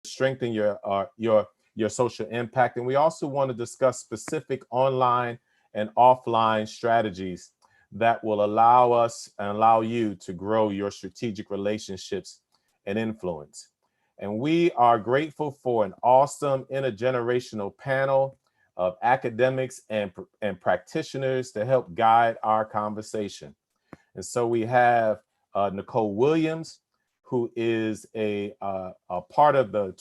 strengthen your social impact. And we also want to discuss specific online and offline strategies that will allow us and allow you to grow your strategic relationships and influence. And we are grateful for an awesome intergenerational panel of academics and practitioners to help guide our conversation. And so we have Nicole Williams, who is a part of the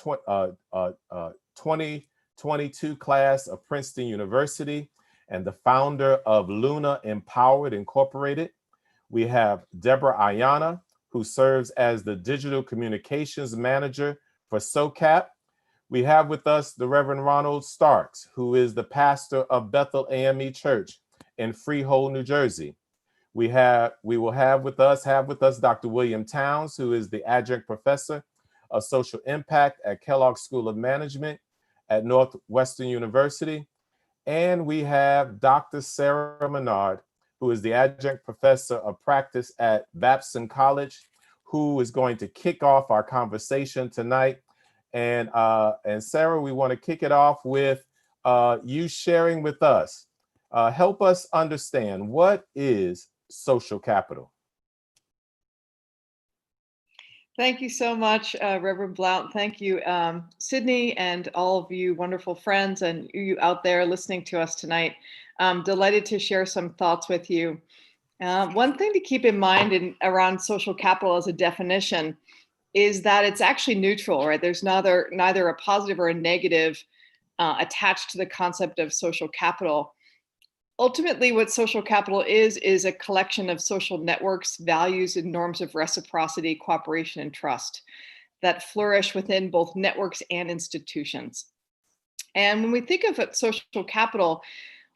2022 class of Princeton University and the founder of Luna Empowered Incorporated. We have Deborah Ayana, who serves as the Digital Communications Manager for SOCAP. We have with us the Reverend Ronald Starks, who is the pastor of Bethel AME Church in Freehold, New Jersey. We will have with us Dr. William Towns, who is the adjunct professor of social impact at Kellogg School of Management at Northwestern University. And we have Dr. Sarah Menard, who is the adjunct professor of practice at Babson College, who is going to kick off our conversation tonight. And Sarah, we want to kick it off with you sharing with us. Help us understand, what is social capital? Thank you so much, Reverend Blount. Thank you, Sydney, and all of you wonderful friends and you out there listening to us tonight. I'm delighted to share some thoughts with you. One thing to keep in mind around social capital as a definition is that it's actually neutral, right? There's neither a positive or a negative attached to the concept of social capital. Ultimately, what social capital is a collection of social networks, values, and norms of reciprocity, cooperation, and trust that flourish within both networks and institutions. And when we think of social capital,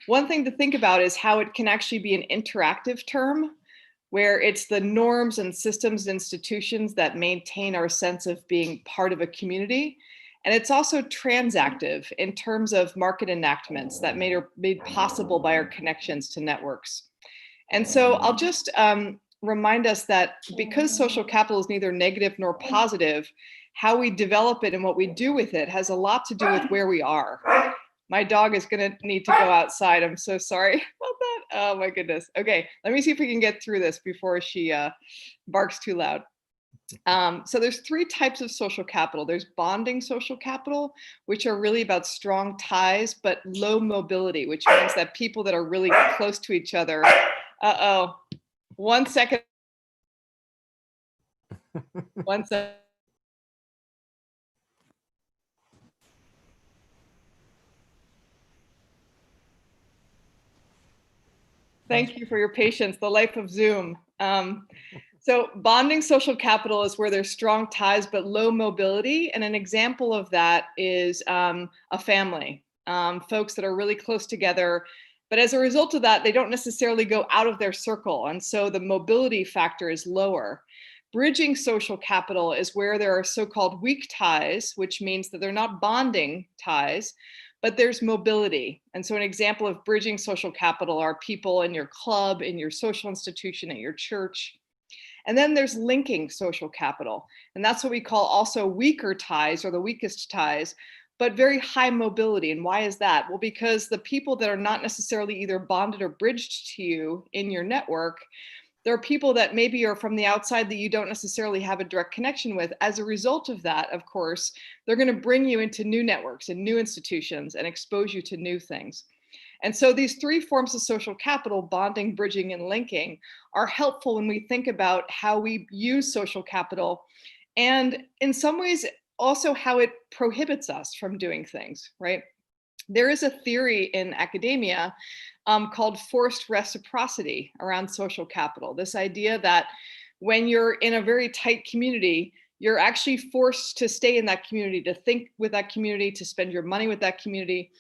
one thing to think about is how it can actually be an interactive term, where it's the norms and systems and institutions that maintain our sense of being part of a community. And it's also transactive in terms of market enactments that made possible by our connections to networks. And so I'll just remind us that because social capital is neither negative nor positive, how we develop it and what we do with it has a lot to do with where we are. My dog is going to need to go outside. I'm so sorry about that. Oh my goodness. Okay, let me see if we can get through this before she barks too loud. So there's three types of social capital. There's bonding social capital, which are really about strong ties, but low mobility, which means that people that are really close to each other. Uh-oh, 1 second. 1 second. Thank you for your patience, the life of Zoom. So bonding social capital is where there's strong ties but low mobility. And an example of that is a family, folks that are really close together. But as a result of that, they don't necessarily go out of their circle. And so the mobility factor is lower. Bridging social capital is where there are so-called weak ties, which means that they're not bonding ties, but there's mobility. And so an example of bridging social capital are people in your club, in your social institution, at your church. And then there's linking social capital. And that's what we call also weaker ties, or the weakest ties, but very high mobility. And why is that? Well, because the people that are not necessarily either bonded or bridged to you in your network, there are people that maybe are from the outside that you don't necessarily have a direct connection with. As a result of that, of course, they're going to bring you into new networks and new institutions and expose you to new things. And so these three forms of social capital, bonding, bridging, and linking, are helpful when we think about how we use social capital, and in some ways also how it prohibits us from doing things, right? There is a theory in academia called forced reciprocity around social capital. This idea that when you're in a very tight community, you're actually forced to stay in that community, to think with that community, to spend your money with that community.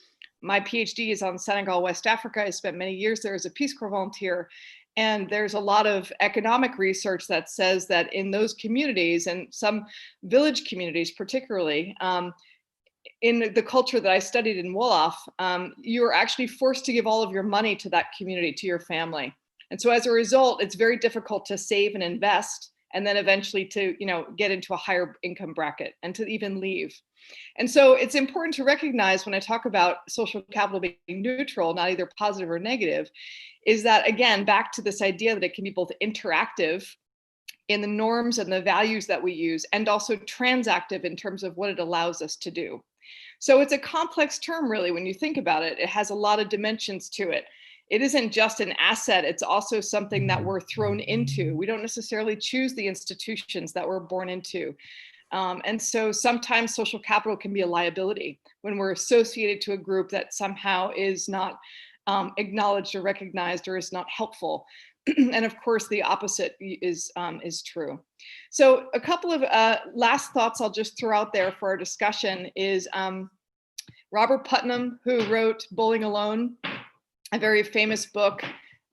My PhD is on Senegal, West Africa. I spent many years there as a Peace Corps volunteer. And there's a lot of economic research that says that in those communities, and some village communities particularly, in the culture that I studied in Wolof, you're actually forced to give all of your money to that community, to your family. And so as a result, it's very difficult to save and invest and then eventually to, get into a higher income bracket and to even leave. And so it's important to recognize when I talk about social capital being neutral, not either positive or negative, is that, again, back to this idea that it can be both interactive in the norms and the values that we use, and also transactive in terms of what it allows us to do. So it's a complex term, really, when you think about it. It has a lot of dimensions to it. It isn't just an asset, it's also something that we're thrown into. We don't necessarily choose the institutions that we're born into. And so sometimes social capital can be a liability when we're associated to a group that somehow is not acknowledged or recognized or is not helpful. And of course, the opposite is true. So a couple of last thoughts I'll just throw out there for our discussion is Robert Putnam, who wrote Bowling Alone, a very famous book,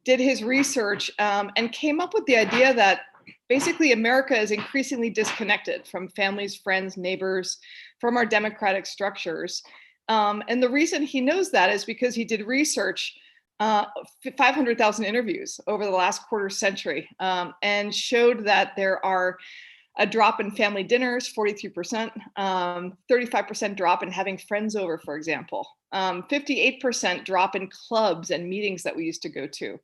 did his research and came up with the idea that basically America is increasingly disconnected from families, friends, neighbors, from our democratic structures. And the reason he knows that is because he did research, 500,000 interviews over the last quarter century, and showed that there are a drop in family dinners, 43%, 35% drop in having friends over, for example, 58% drop in clubs and meetings that we used to go to.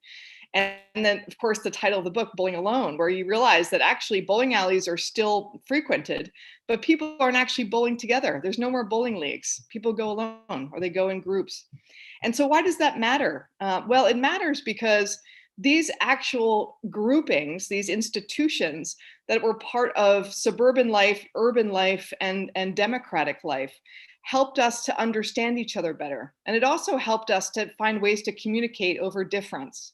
And then, of course, the title of the book, Bowling Alone, where you realize that actually bowling alleys are still frequented, but people aren't actually bowling together. There's no more bowling leagues. People go alone or they go in groups. And so why does that matter? Well, it matters because these actual groupings, these institutions that were part of suburban life, urban life, and democratic life helped us to understand each other better. And it also helped us to find ways to communicate over difference.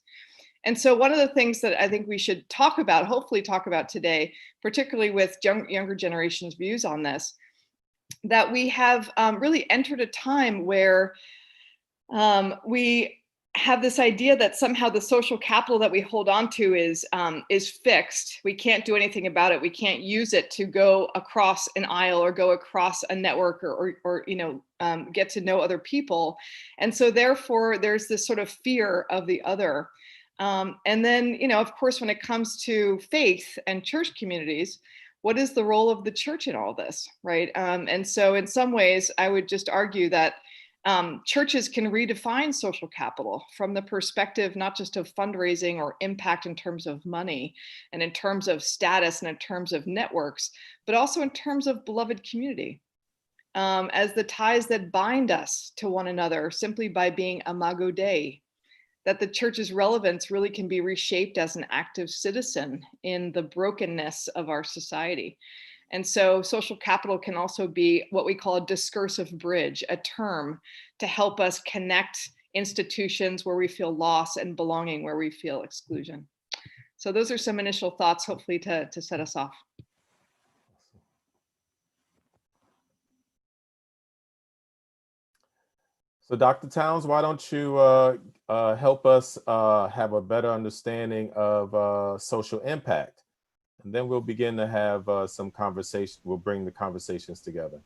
And so one of the things that I think we should talk about, hopefully talk about today, particularly with younger generations' views on this, that we have really entered a time where we have this idea that somehow the social capital that we hold on to is fixed. We can't do anything about it. We can't use it to go across an aisle or go across a network or get to know other people. And so therefore, there's this sort of fear of the other. And then, of course, when it comes to faith and church communities, what is the role of the church in all this, right? And so in some ways, I would just argue that churches can redefine social capital from the perspective not just of fundraising or impact in terms of money and in terms of status and in terms of networks, but also in terms of beloved community, as the ties that bind us to one another simply by being imago Dei, that the church's relevance really can be reshaped as an active citizen in the brokenness of our society. And so social capital can also be what we call a discursive bridge, a term to help us connect institutions where we feel loss and belonging where we feel exclusion. So those are some initial thoughts, hopefully to set us off. So Dr. Towns, why don't you help us have a better understanding of social impact? And then we'll begin to have some conversation. We'll bring the conversations together.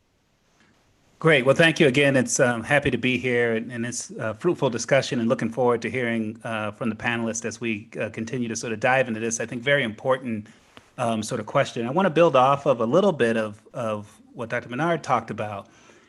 Great. Well, thank you again. It's happy to be here and it's a fruitful discussion and looking forward to hearing from the panelists as we continue to sort of dive into this, I think, very important sort of question. I want to build off of a little bit of what Dr. Menard talked about.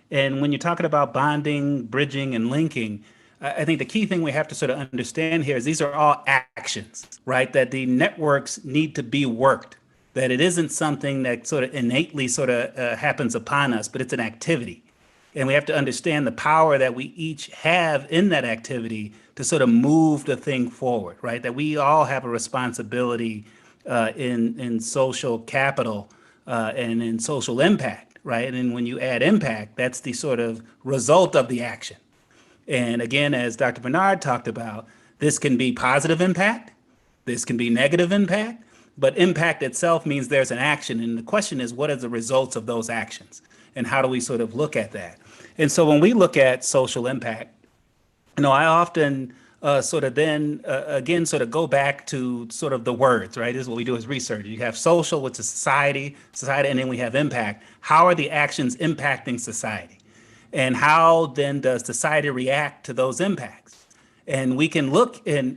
And when you're talking about bonding, bridging, and linking, I think the key thing we have to sort of understand here is these are all actions, right? That the networks need to be worked, that it isn't something that sort of innately sort of happens upon us, but it's an activity. And we have to understand the power that we each have in that activity to sort of move the thing forward, right? That we all have a responsibility in social capital and in social impact, right? And when you add impact, that's the sort of result of the action. And again, as Dr. Bernard talked about, this can be positive impact, this can be negative impact, but impact itself means there's an action. And the question is, what are the results of those actions? And how do we sort of look at that? And so when we look at social impact, I often sort of then, again, sort of go back to sort of the words, right? This is what we do as research. You have social, which is society, and then we have impact. How are the actions impacting society? And how then does society react to those impacts? And we can look, and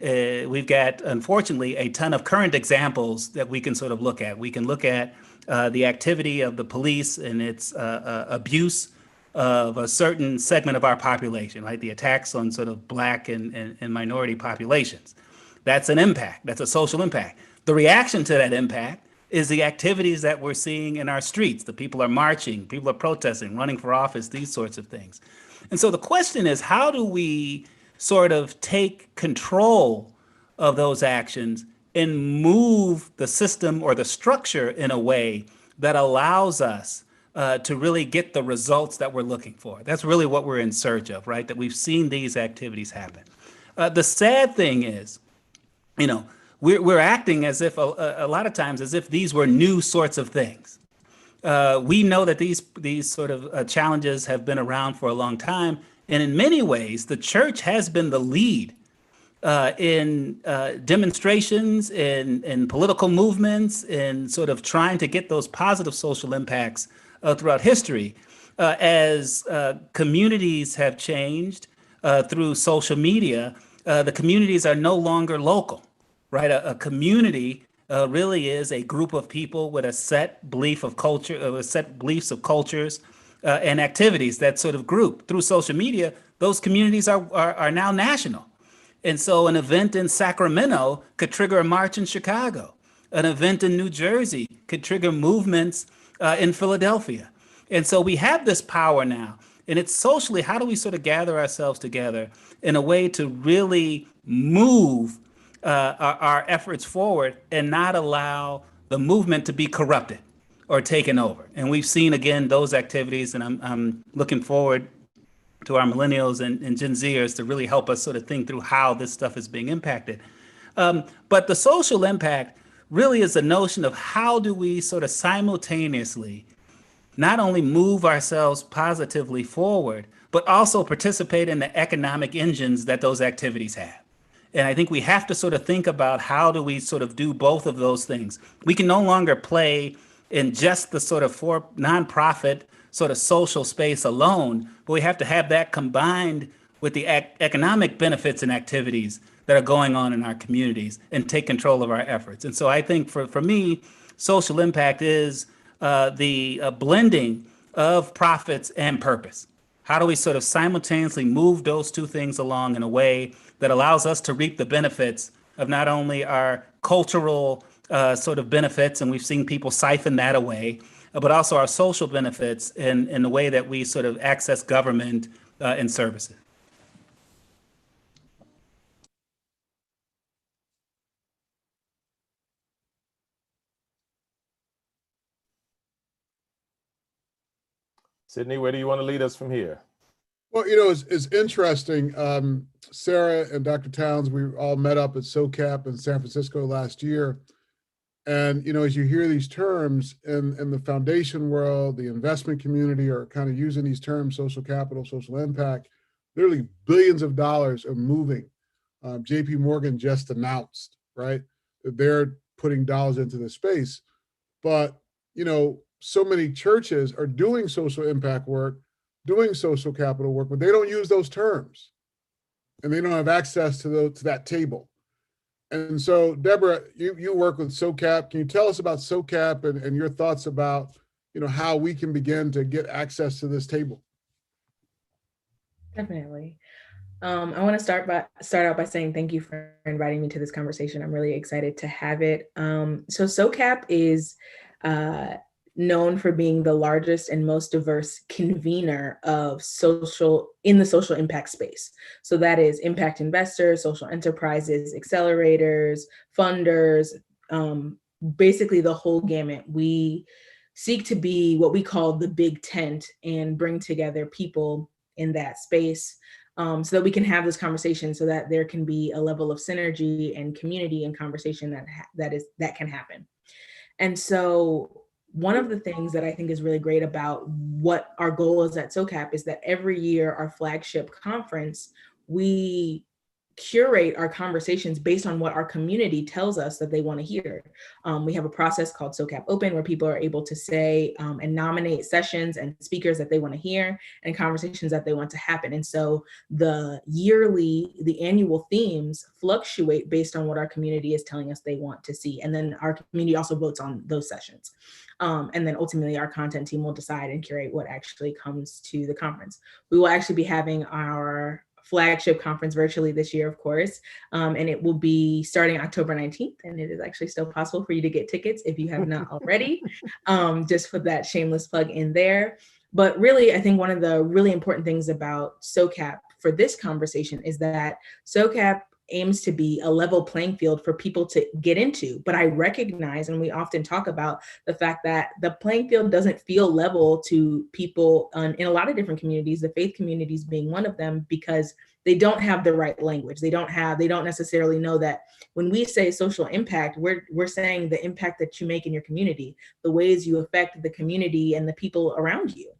we've got, unfortunately, a ton of current examples that we can sort of look at. We can look at the activity of the police and its abuse of a certain segment of our population, right? The attacks on sort of Black and minority populations. That's an impact. That's a social impact. The reaction to that impact is the activities that we're seeing in our streets. The people are marching, people are protesting, running for office, these sorts of things. And so the question is, how do we sort of take control of those actions and move the system or the structure in a way that allows us to really get the results that we're looking for? That's really what we're in search of, right? That we've seen these activities happen. The sad thing is, you know, we're acting as if a lot of times as if these were new sorts of things. We know that these sort of challenges have been around for a long time, and in many ways, the church has been the lead in demonstrations, in political movements, in sort of trying to get those positive social impacts throughout history. As communities have changed through social media, the communities are no longer local, right? A community really is a group of people with a set belief of culture, set beliefs of cultures and activities that sort of group. Through social media, those communities are now national. And so an event in Sacramento could trigger a march in Chicago. An event in New Jersey could trigger movements in Philadelphia. And so we have this power now. And it's socially, how do we sort of gather ourselves together in a way to really move our efforts forward and not allow the movement to be corrupted or taken over? And we've seen, again, those activities, and I'm looking forward to our millennials and Gen Zers to really help us sort of think through how this stuff is being impacted. But the social impact really is the notion of how do we sort of simultaneously not only move ourselves positively forward, but also participate in the economic engines that those activities have. And I think we have to sort of think about how do we sort of do both of those things. We can no longer play in just the sort of for nonprofit sort of social space alone, but we have to have that combined with the economic benefits and activities that are going on in our communities and take control of our efforts. And so I think for me, social impact is the blending of profits and purpose. How do we sort of simultaneously move those two things along in a way that allows us to reap the benefits of not only our cultural sort of benefits, and we've seen people siphon that away, but also our social benefits in the way that we sort of access government and services. Sydney, where do you want to lead us from here? Well, you know, it's interesting. Sarah and Dr. Towns, we all met up at SOCAP in San Francisco last year. And, you know, as you hear these terms in the foundation world, the investment community are kind of using these terms, social capital, social impact, literally billions of dollars are moving. JP Morgan just announced, right, that they're putting dollars into the space. But, you know, so many churches are doing social impact work, doing social capital work, but they don't use those terms and they don't have access to that table. And so, Deborah, you work with SOCAP. Can you tell us about SOCAP and your thoughts about, you know, how we can begin to get access to this table? Definitely. I want to start out by saying thank you for inviting me to this conversation. I'm really excited to have it. So SOCAP is known for being the largest and most diverse convener of in the social impact space. So that is impact investors, social enterprises, accelerators, funders, basically the whole gamut. We seek to be what we call the big tent and bring together people in that space so that we can have this conversation, so that there can be a level of synergy and community and conversation that can happen. And so one of the things that I think is really great about what our goal is at SOCAP is that every year, our flagship conference, we curate our conversations based on what our community tells us that they want to hear. We have a process called SoCap Open where people are able to say and nominate sessions and speakers that they want to hear and conversations that they want to happen. And so the annual themes fluctuate based on what our community is telling us they want to see. And then our community also votes on those sessions. And then ultimately our content team will decide and curate what actually comes to the conference. We will actually be having our flagship conference virtually this year, of course, and it will be starting October 19th, and it is actually still possible for you to get tickets if you have not already. Just put that shameless plug in there. But really, I think one of the really important things about SoCap for this conversation is that SoCap aims to be a level playing field for people to get into. But I recognize, and we often talk about the fact that the playing field doesn't feel level to people in a lot of different communities, the faith communities being one of them, because they don't have the right language. They don't necessarily know that when we say social impact, we're saying the impact that you make in your community, the ways you affect the community and the people around you.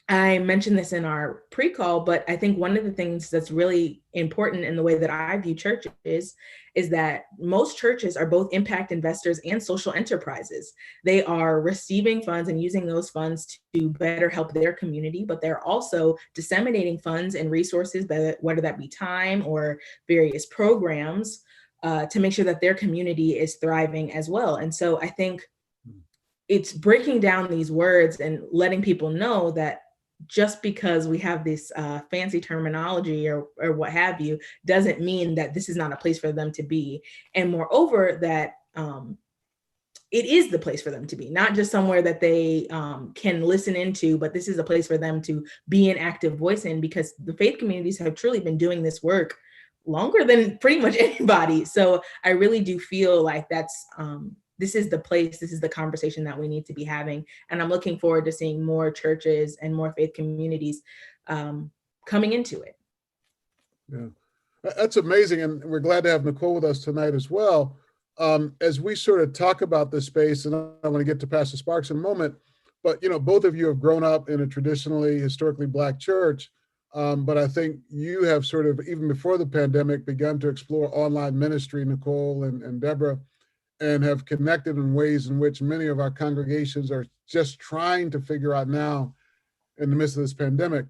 I mentioned this in our pre-call, but I think one of the things that's really important in the way that I view churches is that most churches are both impact investors and social enterprises. They are receiving funds and using those funds to better help their community, but they're also disseminating funds and resources, whether that be time or various programs, to make sure that their community is thriving as well. And so I think it's breaking down these words and letting people know that just because we have this fancy terminology or what have you, doesn't mean that this is not a place for them to be. And moreover, that it is the place for them to be, not just somewhere that they can listen into, but this is a place for them to be an active voice in, because the faith communities have truly been doing this work longer than pretty much anybody. So I really do feel like that's this is the place, this is the conversation that we need to be having. And I'm looking forward to seeing more churches and more faith communities coming into it. Yeah, that's amazing. And we're glad to have Nicole with us tonight as well. As we sort of talk about this space, and I want to get to Pastor Sparks in a moment, but both of you have grown up in a traditionally, historically Black church. But I think you have sort of, even before the pandemic, begun to explore online ministry, Nicole and Deborah, and have connected in ways in which many of our congregations are just trying to figure out now in the midst of this pandemic.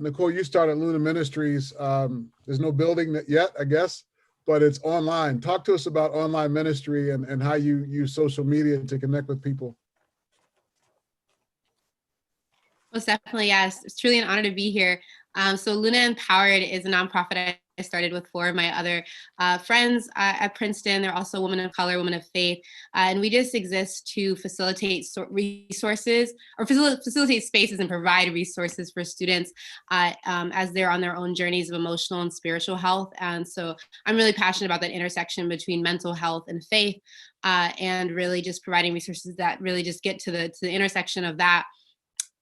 Nicole, you started Luna Ministries. There's no building yet, I guess, but it's online. Talk to us about online ministry and how you use social media to connect with people. Most definitely, yes. It's truly an honor to be here. So Luna Empowered is a nonprofit I started with 4 of my other friends at Princeton. They're also women of color, women of faith. And we just exist to facilitate resources or facilitate spaces and provide resources for students as they're on their own journeys of emotional and spiritual health. And so I'm really passionate about that intersection between mental health and faith, and really just providing resources that really just get to the intersection of that.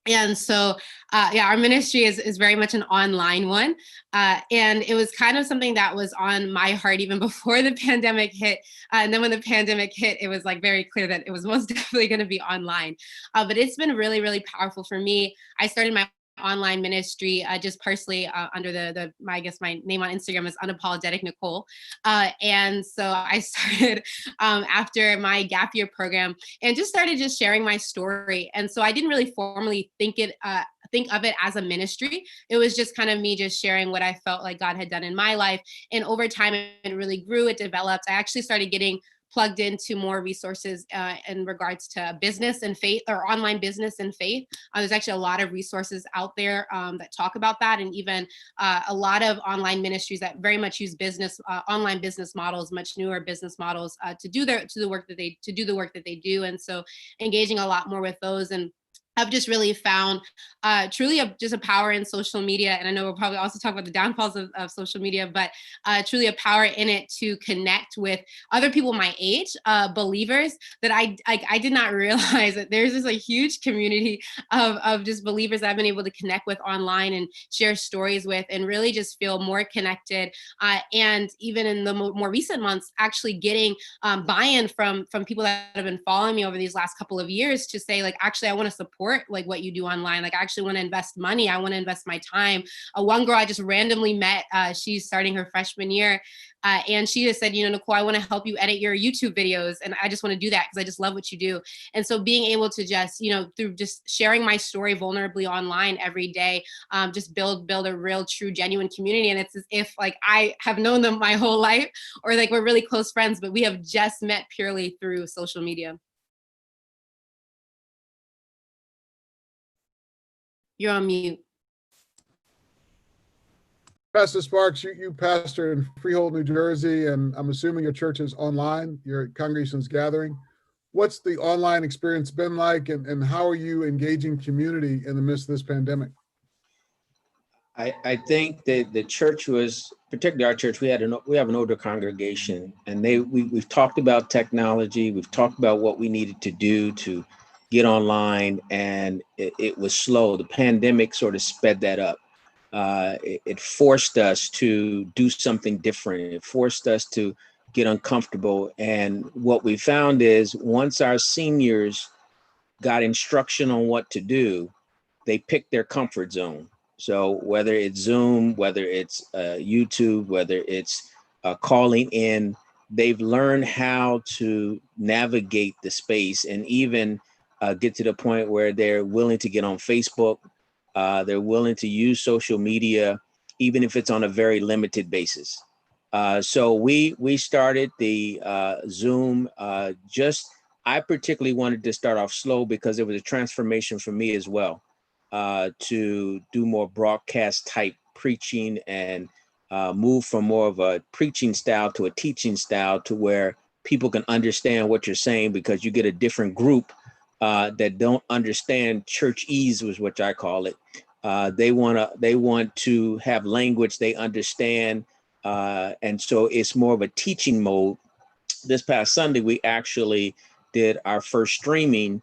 And so, our ministry is very much an online one. And it was kind of something that was on my heart even before the pandemic hit. And then when the pandemic hit, it was like very clear that it was most definitely going to be online. But it's been really, really powerful for me. I started my online ministry just personally under my name on Instagram is Unapologetic Nicole. And so I started after my gap year program and just started just sharing my story. And so I didn't really formally think of it as a ministry. It was just kind of me just sharing what I felt like God had done in my life. And over time, it really grew, it developed. I actually started getting plugged into more resources in regards to business and faith, or online business and faith. There's actually a lot of resources out there that talk about that, and even a lot of online ministries that very much use online business models, much newer business models to do the work that they do. And so engaging a lot more with those, and I've just really found truly just a power in social media. And I know we'll probably also talk about the downfalls of social media, but truly a power in it to connect with other people my age, believers, that I did not realize that there's just a huge community of just believers that I've been able to connect with online and share stories with, and really just feel more connected. And even in the more recent months, actually getting buy-in from people that have been following me over these last couple of years to say, like, actually, I want to support support like what you do online. Like I actually want to invest money. I want to invest my time. One girl I just randomly met, she's starting her freshman year. And she just said, Nicole, I want to help you edit your YouTube videos. And I just want to do that because I just love what you do. And so being able to just, through just sharing my story vulnerably online every day, just build a real, true, genuine community. And it's as if like I have known them my whole life, or like we're really close friends, but we have just met purely through social media. You're on mute. Pastor Sparks, you pastor in Freehold, New Jersey, and I'm assuming your church is online, your congregation's gathering. What's the online experience been like, and how are you engaging community in the midst of this pandemic? I think that the church was, particularly our church, we have an older congregation, and we've talked about technology, we've talked about what we needed to do to get online, and it was slow. The pandemic sort of sped that up. It forced us to do something different. It forced us to get uncomfortable. And what we found is once our seniors got instruction on what to do, they picked their comfort zone. So whether it's Zoom, whether it's YouTube, whether it's calling in, they've learned how to navigate the space and even get to the point where they're willing to get on Facebook. They're willing to use social media, even if it's on a very limited basis. So we started the Zoom. I particularly wanted to start off slow because it was a transformation for me as well. To do more broadcast type preaching and move from more of a preaching style to a teaching style to where people can understand what you're saying, because you get a different group that don't understand churchese, was what I call it. They want to have language they understand. And so it's more of a teaching mode. This past Sunday, we actually did our first streaming,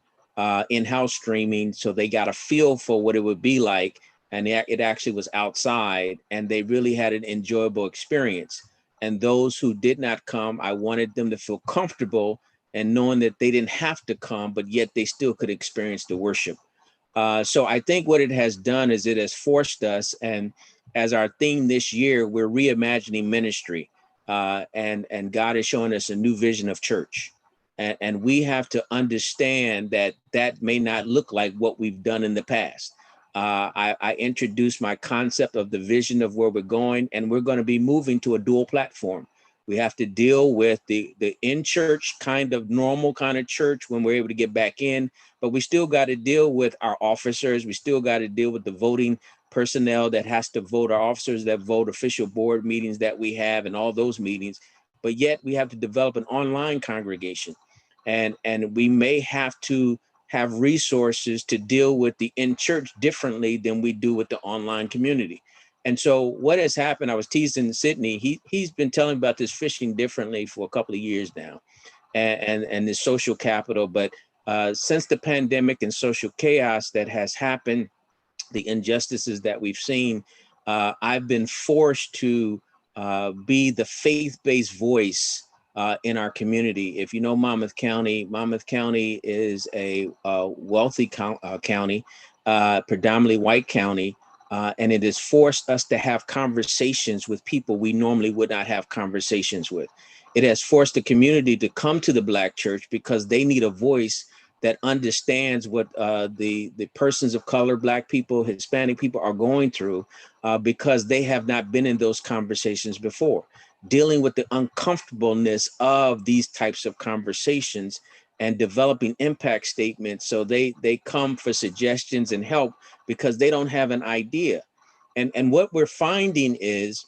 in-house streaming. So they got a feel for what it would be like. And it actually was outside, and they really had an enjoyable experience. And those who did not come, I wanted them to feel comfortable and knowing that they didn't have to come, but yet they still could experience the worship. So I think what it has done is it has forced us, and as our theme this year, we're reimagining ministry. And God is showing us a new vision of church. And we have to understand that may not look like what we've done in the past. I introduced my concept of the vision of where we're going, and we're going to be moving to a dual platform. We have to deal with the in-church kind of normal kind of church when we're able to get back in, but we still got to deal with our officers. We still got to deal with the voting personnel that has to vote, our officers that vote, official board meetings that we have, and all those meetings. But yet we have to develop an online congregation, and we may have to have resources to deal with the in-church differently than we do with the online community. And so what has happened, I was teasing Sydney, he's been telling about this fishing differently for a couple of years now, and the social capital. But since the pandemic and social chaos that has happened, the injustices that we've seen, I've been forced to be the faith-based voice in our community. If you know Monmouth County is a wealthy county, predominantly white county, and it has forced us to have conversations with people we normally would not have conversations with. It has forced the community to come to the Black church because they need a voice that understands what the persons of color, Black people, Hispanic people are going through, because they have not been in those conversations before, dealing with the uncomfortableness of these types of conversations and developing impact statements. So they come for suggestions and help because they don't have an idea. And what we're finding is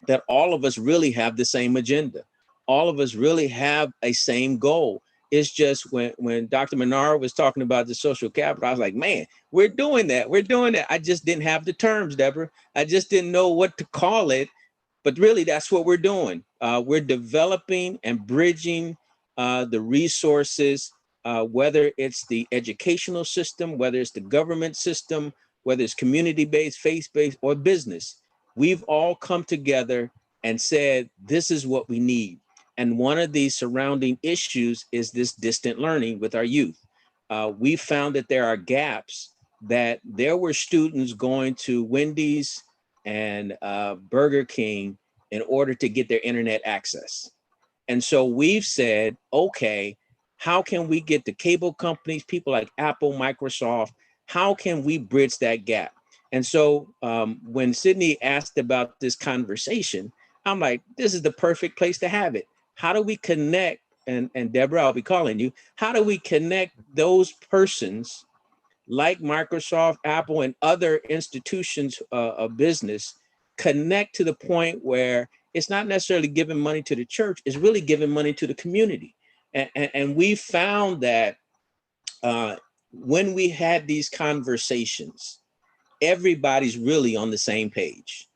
that all of us really have the same agenda. All of us really have a same goal. It's just when Dr. Menard was talking about the social capital, I was like, man, we're doing that. We're doing that. I just didn't have the terms, Deborah. I just didn't know what to call it. But really, that's what we're doing. We're developing and bridging the resources, whether it's the educational system, whether it's the government system, whether it's community-based, faith-based, or business. We've all come together and said, this is what we need. And one of the surrounding issues is this distant learning with our youth. we found that there are gaps, that there were students going to Wendy's and Burger King in order to get their internet access. And so we've said, okay, how can we get the cable companies, people like Apple, Microsoft, how can we bridge that gap? And so when Sydney asked about this conversation, I'm like, this is the perfect place to have it. How do we connect? And Deborah, I'll be calling you. How do we connect those persons like Microsoft, Apple, and other institutions of business, connect to the point where it's not necessarily giving money to the church, it's really giving money to the community. And we found that when we had these conversations, everybody's really on the same page.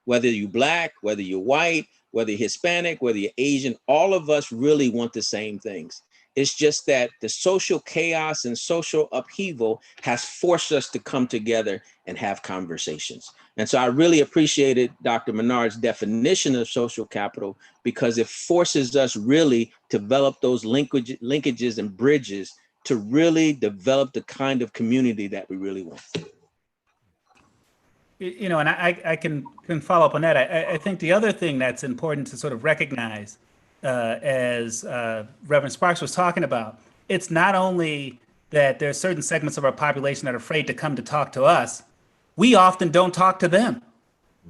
Whether you're Black, whether you're white, whether you're Hispanic, whether you're Asian, all of us really want the same things. It's just that the social chaos and social upheaval has forced us to come together and have conversations. And so I really appreciated Dr. Menard's definition of social capital, because it forces us really to develop those linkages and bridges to really develop the kind of community that we really want. You know, and I can follow up on that. I think the other thing that's important to sort of recognize, as Reverend Sparks was talking about, it's not only that there are certain segments of our population that are afraid to come to talk to us, we often don't talk to them,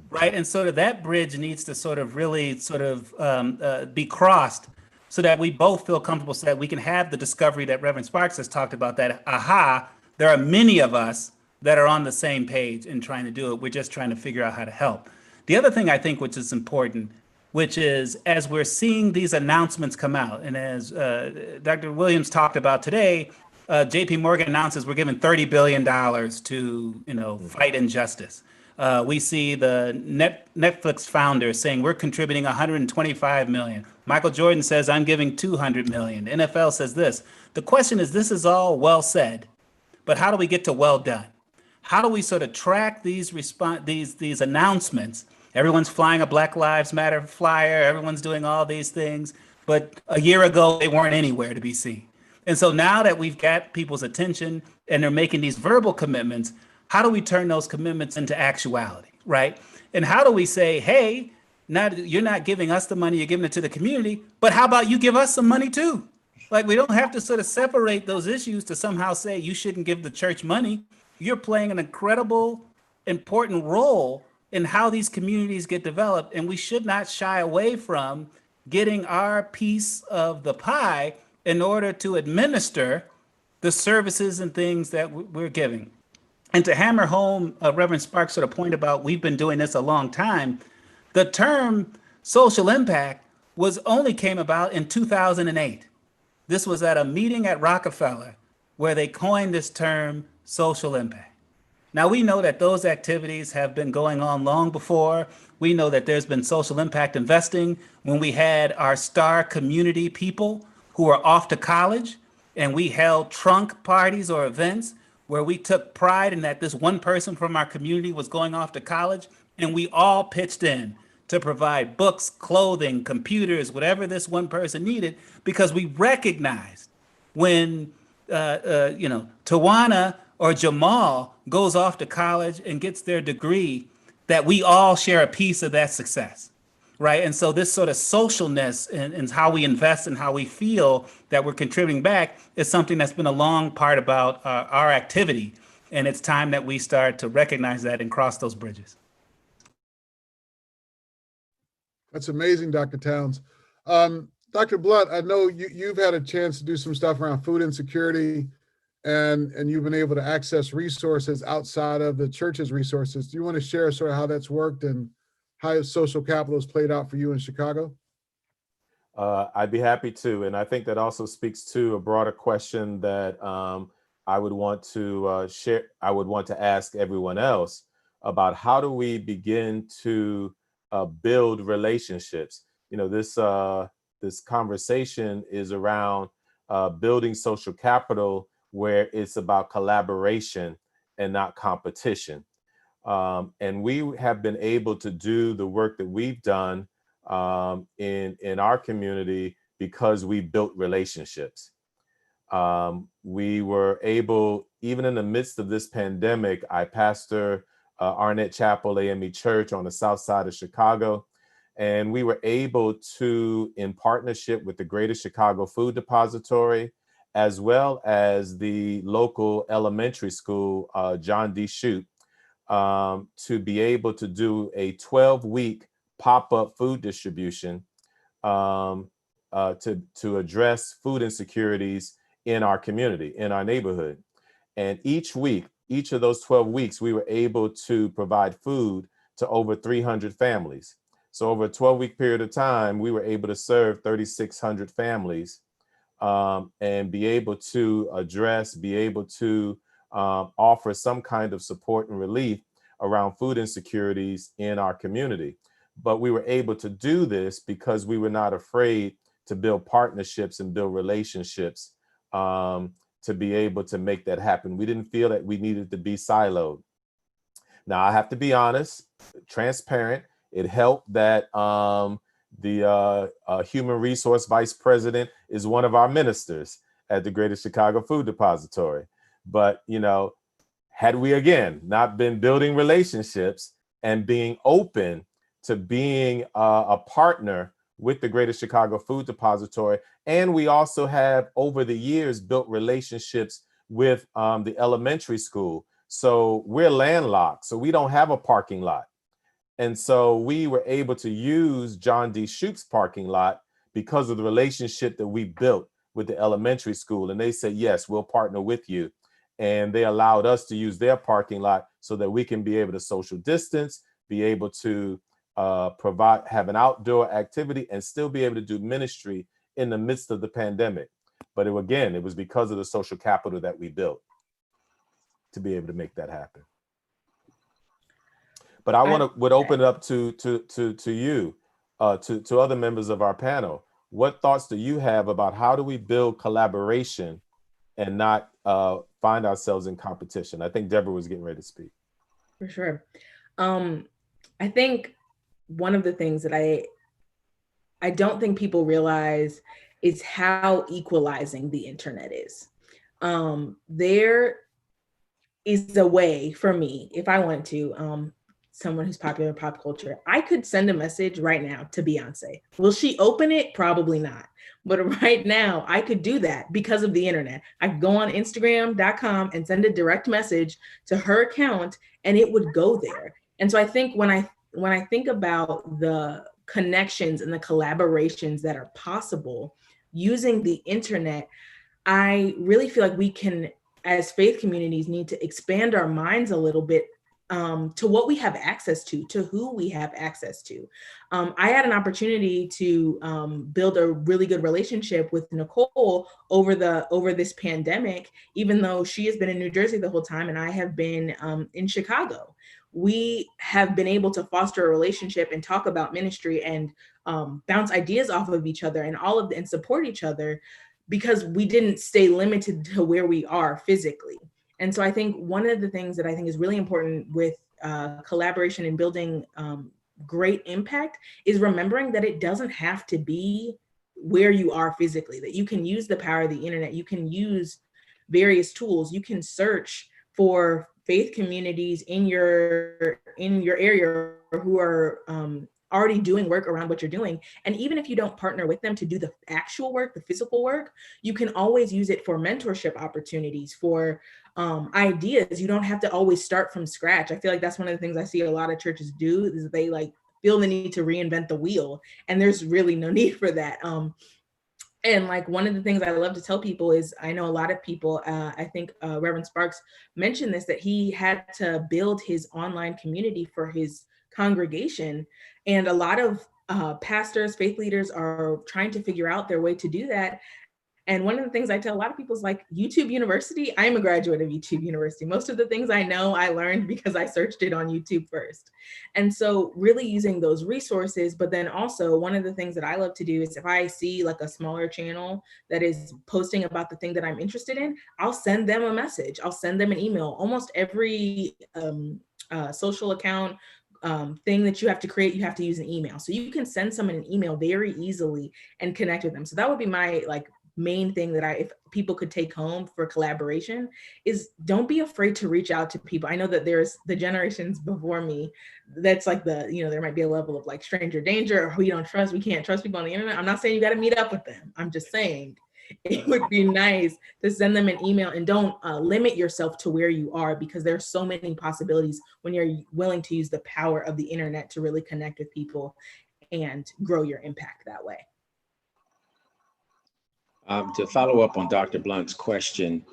right? And so that bridge needs to sort of really sort of be crossed so that we both feel comfortable, so that we can have the discovery that Reverend Sparks has talked about, that, aha, there are many of us that are on the same page in trying to do it. We're just trying to figure out how to help. The other thing I think which is important, which is as we're seeing these announcements come out, and as Dr. Williams talked about today, JP Morgan announces we're giving $30 billion to fight injustice. We see the Netflix founder saying we're contributing 125 million. Michael Jordan says I'm giving 200 million. NFL says this. The question is, this is all well said, but how do we get to well done? How do we sort of track these announcements? Everyone's flying a Black Lives Matter flyer. Everyone's doing all these things. But a year ago, they weren't anywhere to be seen. And so now that we've got people's attention and they're making these verbal commitments, how do we turn those commitments into actuality, right? And how do we say, hey, you're not giving us the money, you're giving it to the community, but how about you give us some money too? Like, we don't have to sort of separate those issues to somehow say you shouldn't give the church money. You're playing an incredible, important role in how these communities get developed, and we should not shy away from getting our piece of the pie in order to administer the services and things that we're giving. And to hammer home Reverend Sparks' sort of point about we've been doing this a long time, the term social impact only came about in 2008. This was at a meeting at Rockefeller where they coined this term social impact. Now, we know that those activities have been going on long before. We know that there's been social impact investing when we had our star community people who were off to college, and we held trunk parties or events where we took pride in that this one person from our community was going off to college, and we all pitched in to provide books, clothing, computers, whatever this one person needed, because we recognized when Tawana or Jamal goes off to college and gets their degree, that we all share a piece of that success, right? And so this sort of socialness and how we invest and how we feel that we're contributing back is something that's been a long part about our activity. And it's time that we start to recognize that and cross those bridges. That's amazing, Dr. Towns. Dr. Blunt, I know you've had a chance to do some stuff around food insecurity, and you've been able to access resources outside of the church's resources. Do you want to share sort of how that's worked and how social capital has played out for you in Chicago? I'd be happy to. And I think that also speaks to a broader question that I would want to share. I would want to ask everyone else about how do we begin to build relationships. You know, this conversation is around building social capital, where it's about collaboration and not competition. And we have been able to do the work that we've done in our community because we built relationships. We were able, even in the midst of this pandemic, I pastor Arnett Chapel AME Church on the south side of Chicago. And we were able to, in partnership with the Greater Chicago Food Depository, as well as the local elementary school, John D. Shute, to be able to do a 12-week pop-up food distribution to address food insecurities in our community, in our neighborhood. And each week, each of those 12 weeks, we were able to provide food to over 300 families. So over a 12-week period of time, we were able to serve 3,600 families and be able to address, be able to offer some kind of support and relief around food insecurities in our community. But we were able to do this because we were not afraid to build partnerships and build relationships to be able to make that happen. We didn't feel that we needed to be siloed. Now, I have to be honest, transparent. It helped that the Human Resource Vice President is one of our ministers at the Greater Chicago Food Depository. But, you know, had we, again, not been building relationships and being open to being a partner with the Greater Chicago Food Depository, and we also have over the years built relationships with the elementary school. So we're landlocked, so we don't have a parking lot. And so we were able to use John D. Shute's parking lot because of the relationship that we built with the elementary school. And they said, yes, we'll partner with you. And they allowed us to use their parking lot so that we can be able to social distance, be able to have an outdoor activity and still be able to do ministry in the midst of the pandemic. But it was because of the social capital that we built to be able to make that happen. But I would open it up to you, to other members of our panel. What thoughts do you have about how do we build collaboration and not find ourselves in competition? I think Deborah was getting ready to speak. For sure. I think one of the things that I don't think people realize is how equalizing the internet is. There is a way for me, if I want to, someone who's popular in pop culture, I could send a message right now to Beyonce. Will she open it? Probably not. But right now I could do that because of the internet. I could go on Instagram.com and send a direct message to her account and it would go there. And so I think when I think about the connections and the collaborations that are possible using the internet, I really feel like we can, as faith communities, need to expand our minds a little bit to what we have access to who we have access to. I had an opportunity to build a really good relationship with Nicole over this pandemic, even though she has been in New Jersey the whole time and I have been in Chicago. We have been able to foster a relationship and talk about ministry and bounce ideas off of each other and support each other because we didn't stay limited to where we are physically. And so I think one of the things that I think is really important with collaboration and building great impact is remembering that it doesn't have to be where you are physically, that you can use the power of the internet, you can use various tools, you can search for faith communities in your area who are already doing work around what you're doing. And even if you don't partner with them to do the actual work, the physical work, you can always use it for mentorship opportunities, for ideas. You don't have to always start from scratch. I feel like that's one of the things I see a lot of churches do is they feel the need to reinvent the wheel, and there's really no need for that. And one of the things I love to tell people is I know a lot of people, I think Reverend Sparks mentioned this, that he had to build his online community for his congregation. And a lot of pastors, faith leaders are trying to figure out their way to do that. And one of the things I tell a lot of people is YouTube University. I'm a graduate of YouTube University. Most of the things I know, I learned because I searched it on YouTube first. And so really using those resources, but then also one of the things that I love to do is if I see a smaller channel that is posting about the thing that I'm interested in, I'll send them a message. I'll send them an email. Almost every social account thing that you have to create, you have to use an email. So you can send someone an email very easily and connect with them. So that would be my main thing that if people could take home for collaboration is don't be afraid to reach out to people. I know that there's the generations before me, that's like there might be a level of like stranger danger, or we can't trust people on the internet. I'm not saying you got to meet up with them. I'm just saying it would be nice to send them an email, and don't limit yourself to where you are, because there's so many possibilities when you're willing to use the power of the internet to really connect with people and grow your impact that way. To follow up on Dr. Blunt's question,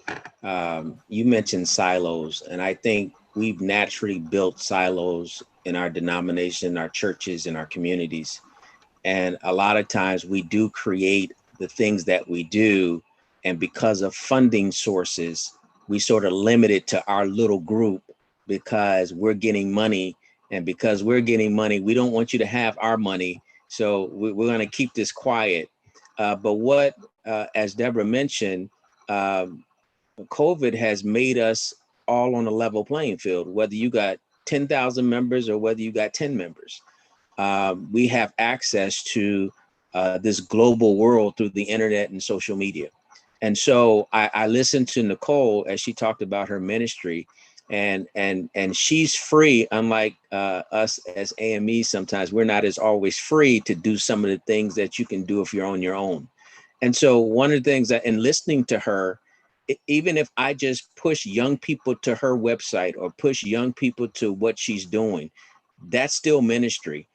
you mentioned silos, and I think we've naturally built silos in our denomination, our churches, and our communities. And a lot of times we do create the things that we do, and because of funding sources, we sort of limit it to our little group because we're getting money. And because we're getting money, we don't want you to have our money. So we're going to keep this quiet. But what, as Deborah mentioned, COVID has made us all on a level playing field, whether you got 10,000 members or whether you got 10 members. We have access to this global world through the internet and social media. And so I listened to Nicole as she talked about her ministry, and she's free, unlike us as AME. Sometimes we're not as always free to do some of the things that you can do if you're on your own. And so one of the things that, in listening to her, even if I just push young people to her website or push young people to what she's doing, that's still ministry.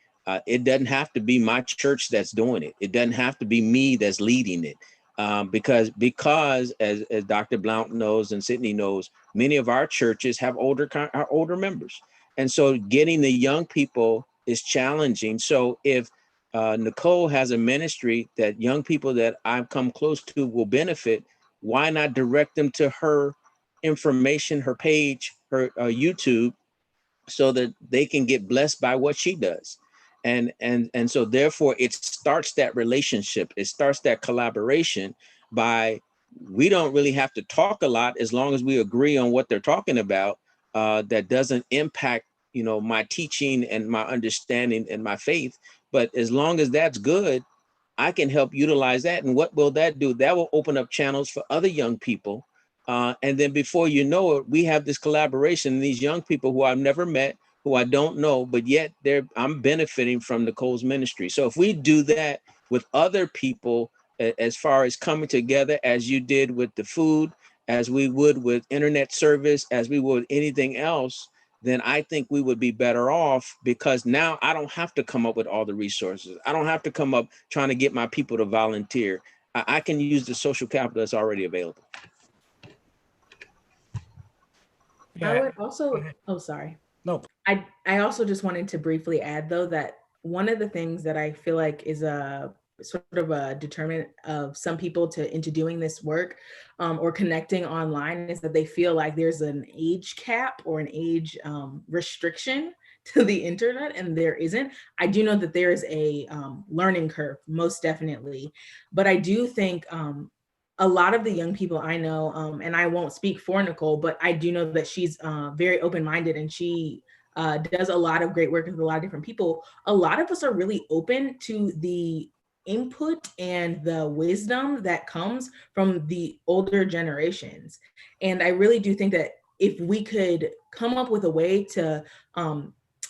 It doesn't have to be my church that's doing it. It doesn't have to be me that's leading it. Because as Dr. Blount knows and Sydney knows, many of our churches have older members. And so getting the young people is challenging. So if Nicole has a ministry that young people that I've come close to will benefit, why not direct them to her information, her page, her YouTube, so that they can get blessed by what she does? And so therefore it starts that relationship. It starts that collaboration by, we don't really have to talk a lot as long as we agree on what they're talking about. That doesn't impact, my teaching and my understanding and my faith. But as long as that's good, I can help utilize that. And what will that do? That will open up channels for other young people. And then before you know it, we have this collaboration, these young people who I've never met, who I don't know, but yet I'm benefiting from Nicole's ministry. So if we do that with other people, as far as coming together, as you did with the food, as we would with internet service, as we would anything else, then I think we would be better off, because now I don't have to come up with all the resources. I don't have to come up trying to get my people to volunteer. I can use the social capital that's already available. Yeah. I would also, sorry. No. I also just wanted to briefly add, though, that one of the things that I feel like is a sort of a determinant of some people into doing this work or connecting online is that they feel like there's an age cap or an age restriction to the internet, and there isn't. I do know that there is a learning curve, most definitely, but I do think a lot of the young people I know, and I won't speak for Nicole, but I do know that she's very open-minded, and she does a lot of great work with a lot of different people. A lot of us are really open to the input and the wisdom that comes from the older generations. And I really do think that if we could come up with a way to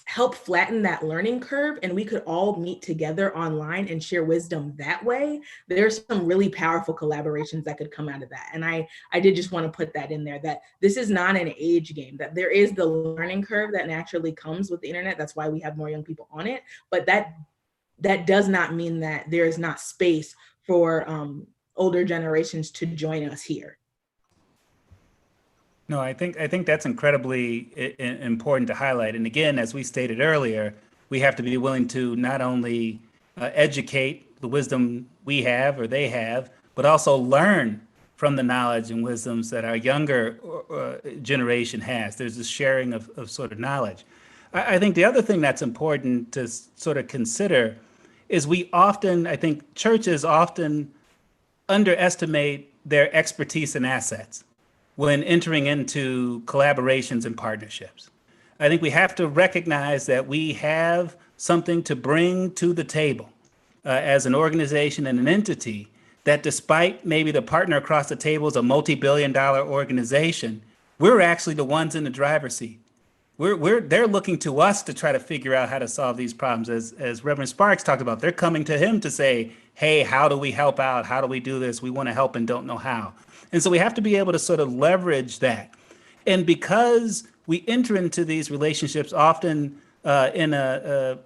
help flatten that learning curve, and we could all meet together online and share wisdom that way, there's some really powerful collaborations that could come out of that. And I did just want to put that in there, that this is not an age game, that there is the learning curve that naturally comes with the internet. That's why we have more young people on it. But that does not mean that there is not space for older generations to join us here. No, I think that's incredibly important to highlight. And again, as we stated earlier, we have to be willing to not only educate the wisdom we have or they have, but also learn from the knowledge and wisdoms that our younger generation has. There's this sharing of sort of knowledge. I think the other thing that's important to sort of consider is I think churches often underestimate their expertise and assets when entering into collaborations and partnerships. I think we have to recognize that we have something to bring to the table as an organization and an entity that despite maybe the partner across the table is a multi-billion-dollar organization, we're actually the ones in the driver's seat. They're looking to us to try to figure out how to solve these problems. As Reverend Sparks talked about, they're coming to him to say, hey, how do we help out? How do we do this? We want to help and don't know how. And so we have to be able to sort of leverage that. And because we enter into these relationships often in a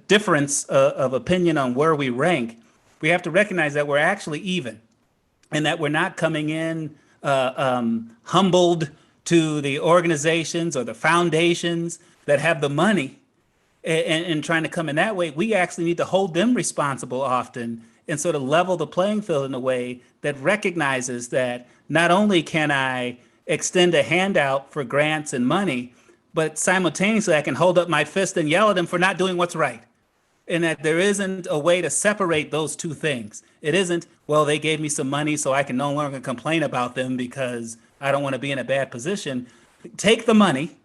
difference of opinion on where we rank, we have to recognize that we're actually even, and that we're not coming in humbled to the organizations or the foundations that have the money and trying to come in that way. We actually need to hold them responsible often and sort of level the playing field in a way that recognizes that not only can I extend a handout for grants and money, but simultaneously I can hold up my fist and yell at them for not doing what's right. And that there isn't a way to separate those two things. It isn't, well, they gave me some money so I can no longer complain about them because I don't want to be in a bad position. Take the money,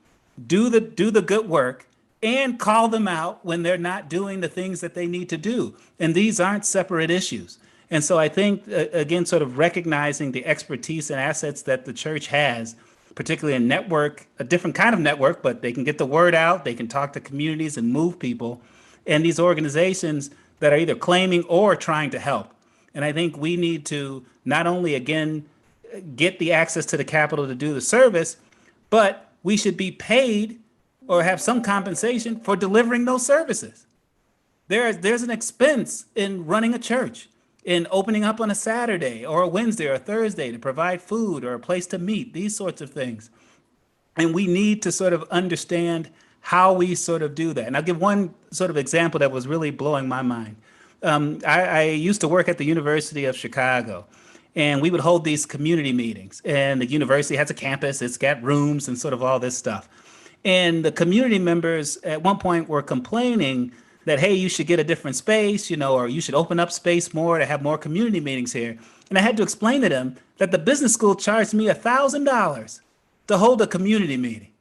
do the good work, and call them out when they're not doing the things that they need to do. And these aren't separate issues. And so I think, again, sort of recognizing the expertise and assets that the church has, particularly a network, a different kind of network, but they can get the word out, they can talk to communities and move people, and these organizations that are either claiming or trying to help. And I think we need to not only, again, get the access to the capital to do the service, but we should be paid or have some compensation for delivering those services. There's an expense in running a church, in opening up on a Saturday or a Wednesday or a Thursday to provide food or a place to meet, these sorts of things. And we need to sort of understand how we sort of do that. And I'll give one sort of example that was really blowing my mind. I used to work at the University of Chicago, and we would hold these community meetings. And the university has a campus, it's got rooms and sort of all this stuff. And the community members at one point were complaining that, hey, you should get a different space, or you should open up space more to have more community meetings here. And I had to explain to them that the business school charged me $1,000 to hold a community meeting,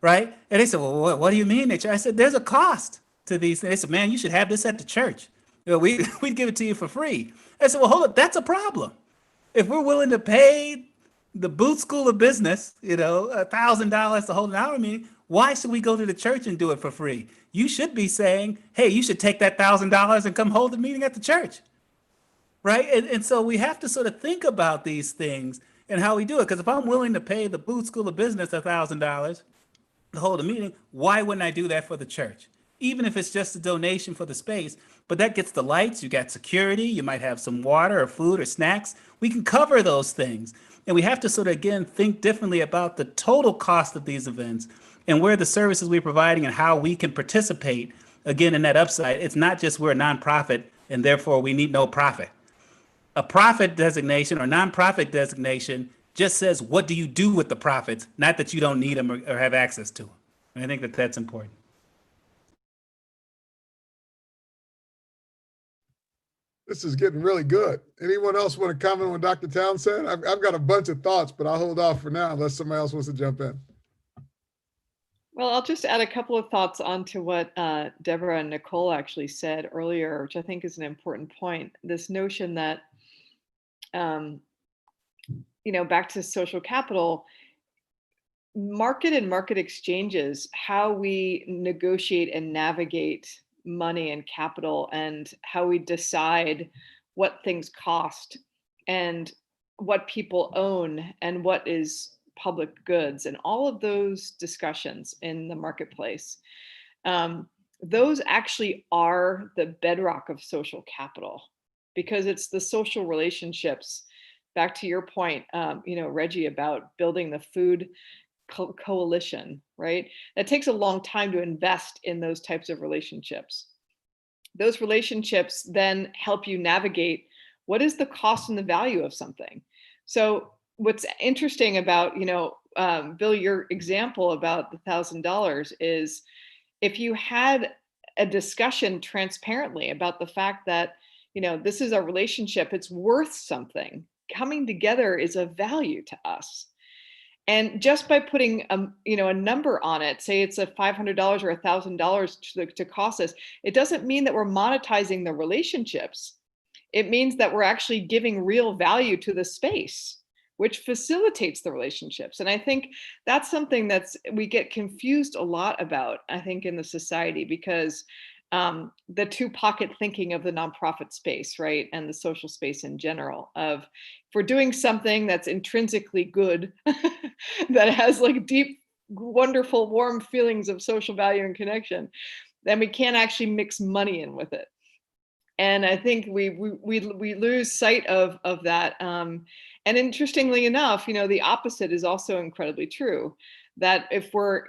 right? And they said, well, what do you mean? I said, there's a cost to these things. They said, man, you should have this at the church. We'd give it to you for free. I said, well, hold up, that's a problem. If we're willing to pay the Booth School of Business, $1,000 to hold an hour meeting, why should we go to the church and do it for free? You should be saying, hey, you should take that $1,000 and come hold a meeting at the church, right? And so we have to sort of think about these things and how we do it. Because if I'm willing to pay the Booth School of Business $1,000 to hold a meeting, why wouldn't I do that for the church? Even if it's just a donation for the space, but that gets the lights, you got security, you might have some water or food or snacks. We can cover those things. And we have to sort of, again, think differently about the total cost of these events and where the services we're providing and how we can participate, again, in that upside. It's not just we're a nonprofit and therefore we need no profit. A profit designation or nonprofit designation just says, what do you do with the profits? Not that you don't need them or have access to them. And I think that that's important. This is getting really good. Anyone else want to comment on what Dr. Towns said? I've got a bunch of thoughts, but I'll hold off for now unless somebody else wants to jump in. Well, I'll just add a couple of thoughts onto what Deborah and Nicole actually said earlier, which I think is an important point. This notion that, back to social capital, market and market exchanges, how we negotiate and navigate money and capital and how we decide what things cost and what people own and what is public goods and all of those discussions in the marketplace. Those actually are the bedrock of social capital because it's the social relationships. Back to your point, Reggie, about building the food coalition, right? It takes a long time to invest in those types of relationships. Those relationships then help you navigate what is the cost and the value of something. So what's interesting about, Bill, your example about the $1,000 is if you had a discussion transparently about the fact that, this is a relationship, it's worth something. Coming together is of value to us. And just by putting a number on it, say it's a $500 or $1,000 to cost us, it doesn't mean that we're monetizing the relationships. it means that we're actually giving real value to the space, which facilitates the relationships. And I think that's something we get confused a lot about, I think, in the society, because the two pocket thinking of the nonprofit space, right? And the social space in general, of if we're doing something that's intrinsically good, that has like deep, wonderful, warm feelings of social value and connection, then we can't actually mix money in with it. And I think we lose sight of that. And interestingly enough, the opposite is also incredibly true. That if we're,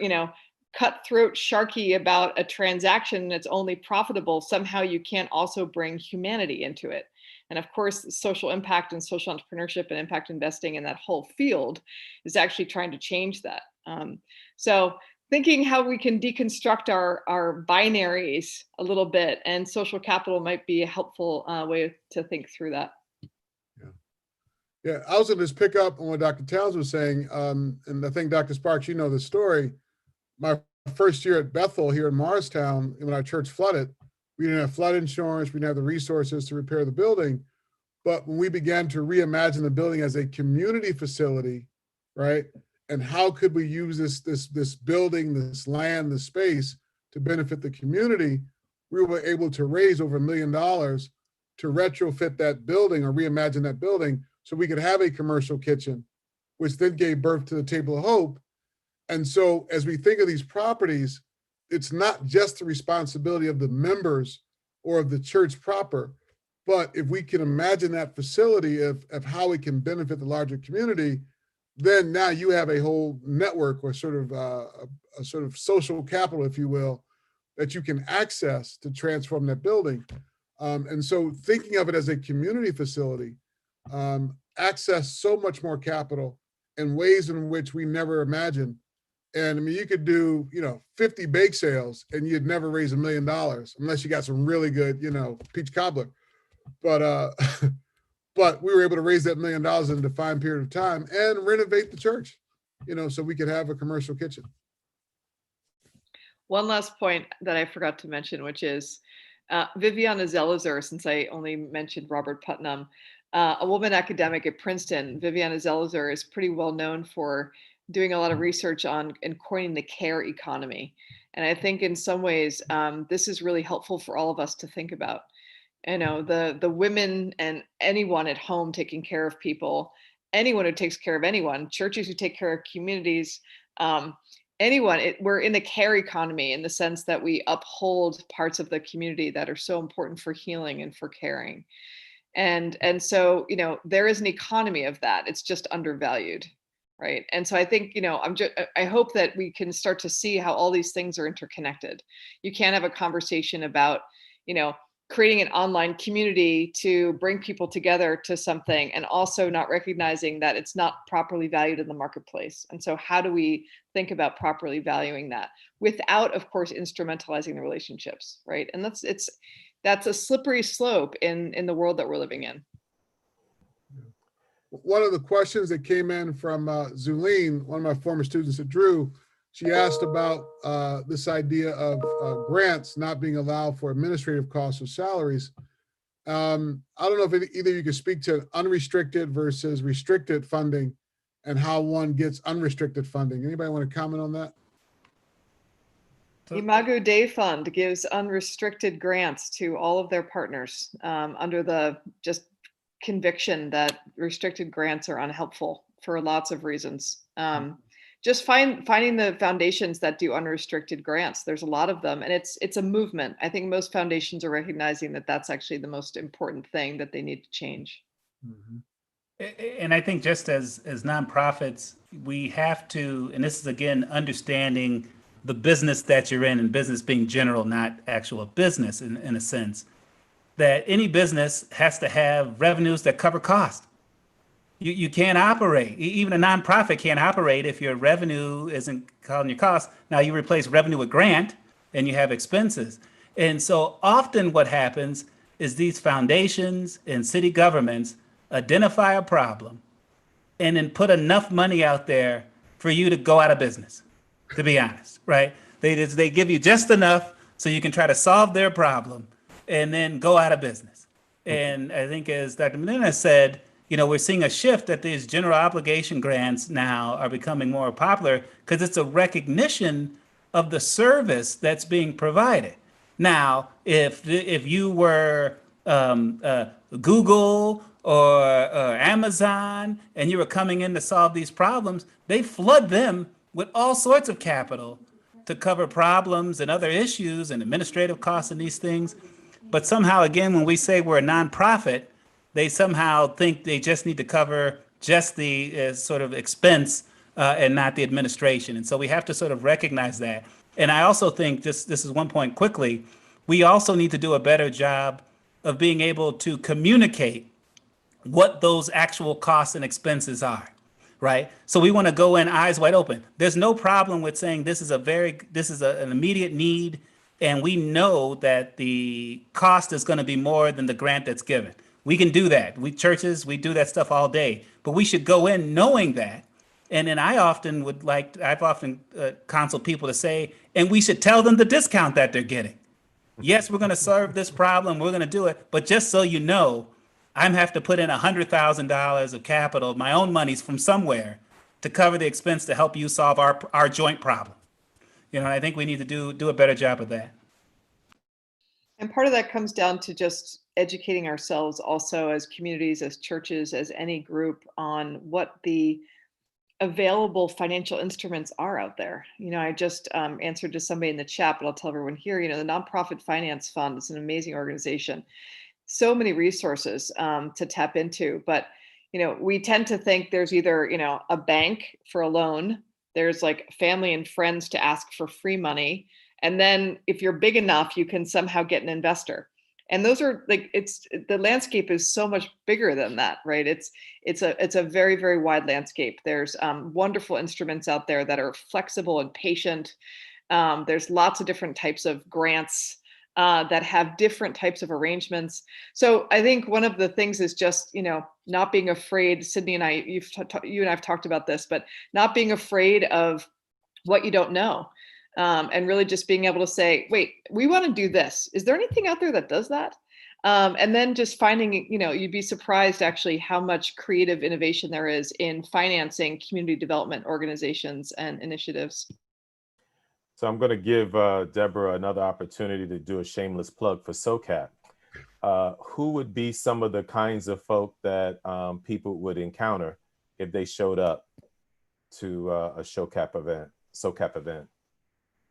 cutthroat, sharky about a transaction that's only profitable, somehow you can't also bring humanity into it. And of course, social impact and social entrepreneurship and impact investing in that whole field is actually trying to change that. So thinking how we can deconstruct our binaries a little bit, and social capital might be a helpful way to think through that. Yeah, I was going to just pick up on what Dr. Towns was saying. And I think, Dr. Sparks, you know the story. My first year at Bethel here in Morristown, when our church flooded, we didn't have flood insurance. We didn't have the resources to repair the building. But when we began to reimagine the building as a community facility, right? And how could we use this building, this land, this space to benefit the community, we were able to raise over $1 million to retrofit that building or reimagine that building so we could have a commercial kitchen, which then gave birth to the Table of Hope. And so as we think of these properties, it's not just the responsibility of the members or of the church proper, but if we can imagine that facility of how it can benefit the larger community, then now you have a whole network or sort of a sort of social capital, if you will, that you can access to transform that building. And so thinking of it as a community facility, access so much more capital in ways in which we never imagined. And I mean, you could do, 50 bake sales and you'd never raise $1 million unless you got some really good, peach cobbler. But but we were able to raise that $1 million in a defined period of time and renovate the church, so we could have a commercial kitchen. One last point that I forgot to mention, which is Viviana Zelizer, since I only mentioned Robert Putnam, a woman academic at Princeton. Viviana Zelizer is pretty well known for doing a lot of research on and coining the care economy. And I think in some ways, this is really helpful for all of us to think about. The women and anyone at home taking care of people, anyone who takes care of anyone, churches who take care of communities, anyone, we're in the care economy in the sense that we uphold parts of the community that are so important for healing and for caring. And so, there is an economy of that. It's just undervalued. Right. And so I think, I hope that we can start to see how all these things are interconnected. You can't have a conversation about, creating an online community to bring people together to something and also not recognizing that it's not properly valued in the marketplace. And so how do we think about properly valuing that without, of course, instrumentalizing the relationships, right? And that's a slippery slope in the world that we're living in. One of the questions that came in from Zulene, one of my former students at Drew, she asked about this idea of grants not being allowed for administrative costs or salaries. I don't know if either you could speak to unrestricted versus restricted funding and how one gets unrestricted funding. Anybody want to comment on that? Imago Dei Fund gives unrestricted grants to all of their partners under the just conviction that restricted grants are unhelpful for lots of reasons. Just finding the foundations that do unrestricted grants. There's a lot of them, and it's a movement. I think most foundations are recognizing that that's actually the most important thing that they need to change. Mm-hmm. And I think just as nonprofits, we have to, and this is again understanding the business that you're in, and business being general, not actual business in a sense, that any business has to have revenues that cover cost. You can't operate, even a nonprofit can't operate if your revenue isn't covering your costs. Now you replace revenue with grant and you have expenses. And so often what happens is these foundations and city governments identify a problem and then put enough money out there for you to go out of business, to be honest, right? They give you just enough so you can try to solve their problem and then go out of business. And I think, as Dr. Medina said, we're seeing a shift that these general obligation grants now are becoming more popular because it's a recognition of the service that's being provided. Now, if you were Google or Amazon and you were coming in to solve these problems, they flood them with all sorts of capital to cover problems and other issues and administrative costs and these things. But somehow, again, when we say we're a nonprofit, they somehow think they just need to cover just the sort of expense and not the administration. And so we have to sort of recognize that. And I also think this is one point quickly. We also need to do a better job of being able to communicate what those actual costs and expenses are, right? So we want to go in eyes wide open. There's no problem with saying this is an immediate need, and we know that the cost is going to be more than the grant that's given. We can do that. Churches, we do that stuff all day, but we should go in knowing that. And then I've often counseled people to say, and we should tell them the discount that they're getting. Yes, we're going to serve this problem. We're going to do it. But just so you know, I'm have to put in $100,000 of capital, my own monies from somewhere, to cover the expense to help you solve our joint problem. I think we need to do a better job of that. And part of that comes down to just educating ourselves also as communities, as churches, as any group on what the available financial instruments are out there. I just answered to somebody in the chat, but I'll tell everyone here, the Nonprofit Finance Fund is an amazing organization. So many resources to tap into, but we tend to think there's either a bank for a loan, there's like family and friends to ask for free money, and then if you're big enough, you can somehow get an investor. And those are the landscape is so much bigger than that, right? It's a very, very wide landscape. There's wonderful instruments out there that are flexible and patient. There's lots of different types of grants that have different types of arrangements. So I think one of the things is just, not being afraid. Sydney and I, you and I've talked about this, but not being afraid of what you don't know. And really just being able to say, wait, we want to do this. Is there anything out there that does that? And then just finding, you'd be surprised actually how much creative innovation there is in financing community development organizations and initiatives. So I'm going to give Deborah another opportunity to do a shameless plug for SOCAP. Who would be some of the kinds of folk that people would encounter if they showed up to a SOCAP event?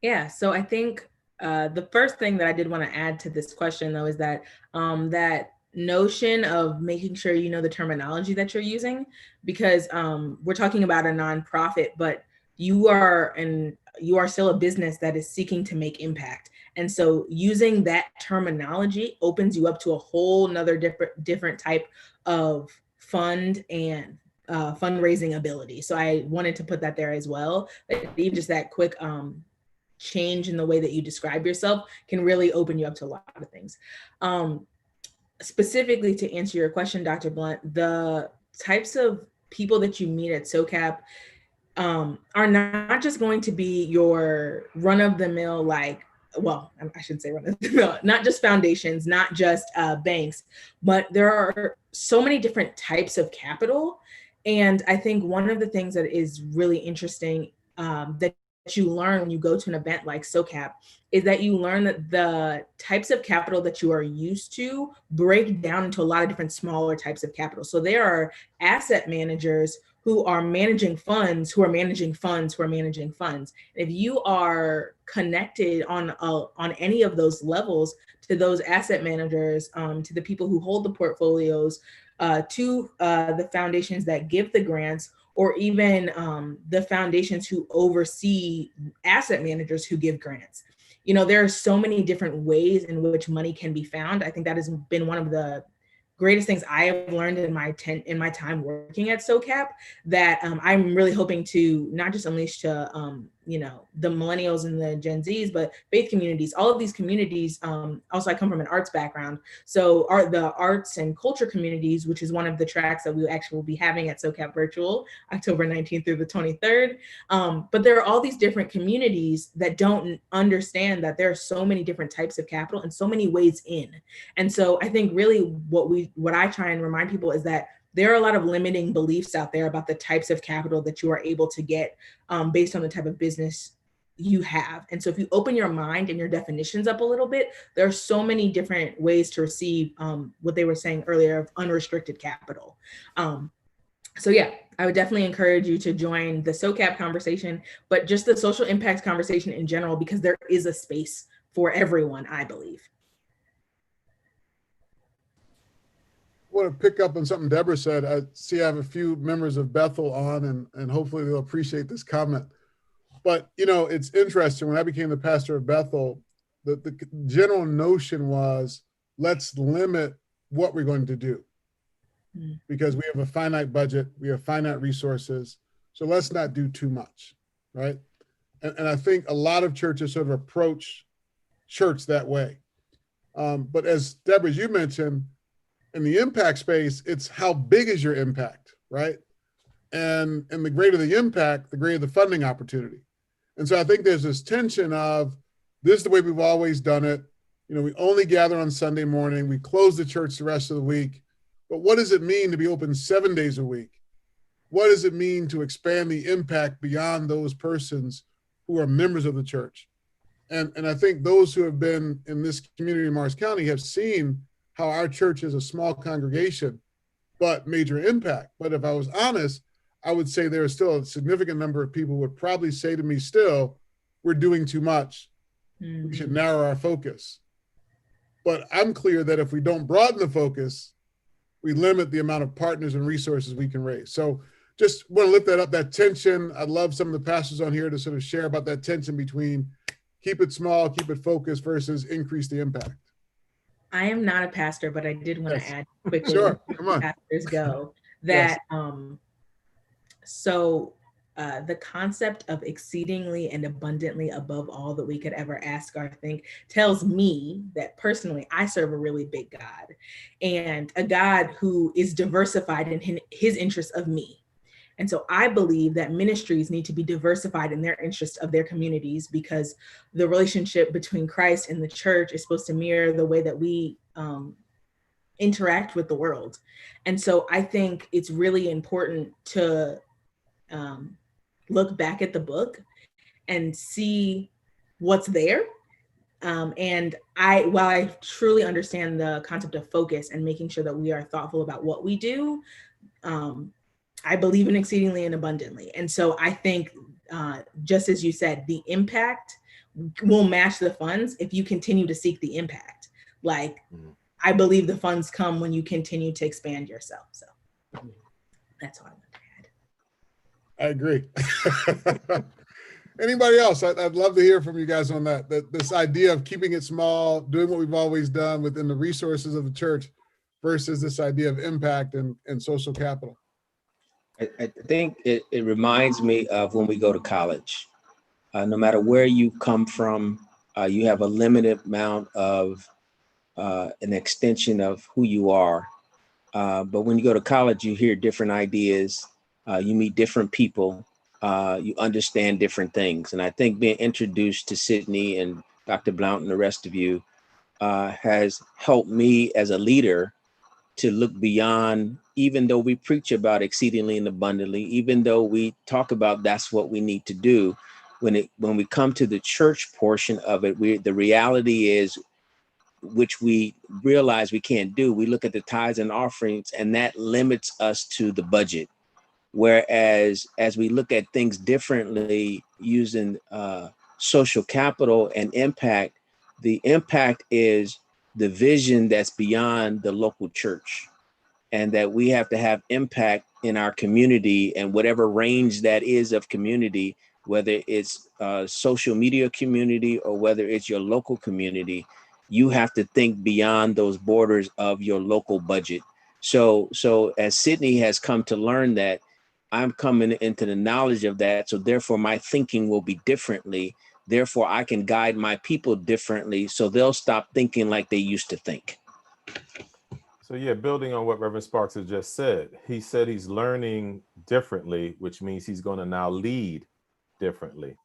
Yeah, so I think the first thing that I did want to add to this question, though, is that that notion of making sure you know the terminology that you're using, because we're talking about a nonprofit, but you are still a business that is seeking to make impact. And so using that terminology opens you up to a whole nother different type of fund and fundraising ability. So I wanted to put that there as well. Even just that quick change in the way that you describe yourself can really open you up to a lot of things. Specifically to answer your question, Dr. Blunt, the types of people that you meet at SOCAP are not just going to be your run-of-the-mill, I shouldn't say run-of-the-mill, not just foundations, not just banks, but there are so many different types of capital. And I think one of the things that is really interesting that you learn when you go to an event like SOCAP is that you learn that the types of capital that you are used to break down into a lot of different smaller types of capital. So there are asset managers who are managing funds, who are managing funds, who are managing funds. If you are connected on any of those levels to those asset managers, to the people who hold the portfolios, to the foundations that give the grants, or even the foundations who oversee asset managers who give grants. There are so many different ways in which money can be found. I think that has been one of the greatest things I have learned in my time working at SOCAP, that I'm really hoping to not just unleash to the millennials and the Gen Zs, but faith communities, all of these communities. Also, I come from an arts background. So the arts and culture communities, which is one of the tracks that we actually will be having at SoCap Virtual, October 19th through the 23rd. But there are all these different communities that don't understand that there are so many different types of capital and so many ways in. And so I think really what I try and remind people is that there are a lot of limiting beliefs out there about the types of capital that you are able to get based on the type of business you have. And so if you open your mind and your definitions up a little bit, there are so many different ways to receive what they were saying earlier of unrestricted capital. So yeah, I would definitely encourage you to join the SoCap conversation, but just the social impact conversation in general, because there is a space for everyone, I believe. I want to pick up on something Deborah said. I see I have a few members of Bethel on, and hopefully they'll appreciate this comment. But, it's interesting. When I became the pastor of Bethel, the general notion was, let's limit what we're going to do. Because we have a finite budget, we have finite resources, so let's not do too much, right? And I think a lot of churches sort of approach church that way. But as Deborah, as you mentioned, in the impact space, it's how big is your impact, right? And the greater the impact, the greater the funding opportunity. And so I think there's this tension of, this is the way we've always done it. We only gather on Sunday morning, we close the church the rest of the week. But what does it mean to be open 7 days a week? What does it mean to expand the impact beyond those persons who are members of the church? And I think those who have been in this community in Morris County have seen how our church is a small congregation, but major impact. But if I was honest, I would say there is still a significant number of people who would probably say to me still, we're doing too much. We should narrow our focus. But I'm clear that if we don't broaden the focus, we limit the amount of partners and resources we can raise. So just want to lift that up, that tension. I'd love some of the pastors on here to sort of share about that tension between keep it small, keep it focused versus increase the impact. I am not a pastor, but I did want to add quickly, sure, come on. Pastors go, that the concept of exceedingly and abundantly above all that we could ever ask or think tells me that personally, I serve a really big God, and a God who is diversified in his interest of me. And so I believe that ministries need to be diversified in their interest of their communities, because the relationship between Christ and the church is supposed to mirror the way that we interact with the world. And so I think it's really important to look back at the book and see what's there. And while I truly understand the concept of focus and making sure that we are thoughtful about what we do, I believe in exceedingly and abundantly. And so I think, just as you said, the impact will match the funds if you continue to seek the impact. Like, I believe the funds come when you continue to expand yourself. So that's all I want to add. I agree. Anybody else? I'd love to hear from you guys on that this idea of keeping it small, doing what we've always done within the resources of the church versus this idea of impact and social capital. I think it reminds me of when we go to college. No matter where you come from, you have a limited amount of an extension of who you are. But when you go to college, you hear different ideas, you meet different people, you understand different things. And I think being introduced to Sydney and Dr. Blount and the rest of you has helped me as a leader to look beyond, even though we preach about exceedingly and abundantly, even though we talk about that's what we need to do, when we come to the church portion of it, the reality is, which we realize we can't do, we look at the tithes and offerings, and that limits us to the budget. Whereas as we look at things differently using social capital and impact, the impact is the vision that's beyond the local church, and that we have to have impact in our community and whatever range that is of community, whether it's social media community or whether it's your local community. You have to think beyond those borders of your local budget. So as Sydney has come to learn that I'm coming into the knowledge of that. So therefore my thinking will be differently. Therefore I can guide my people differently. So they'll stop thinking like they used to think. So yeah, building on what Reverend Sparks has just said, he said he's learning differently, which means he's going to now lead differently.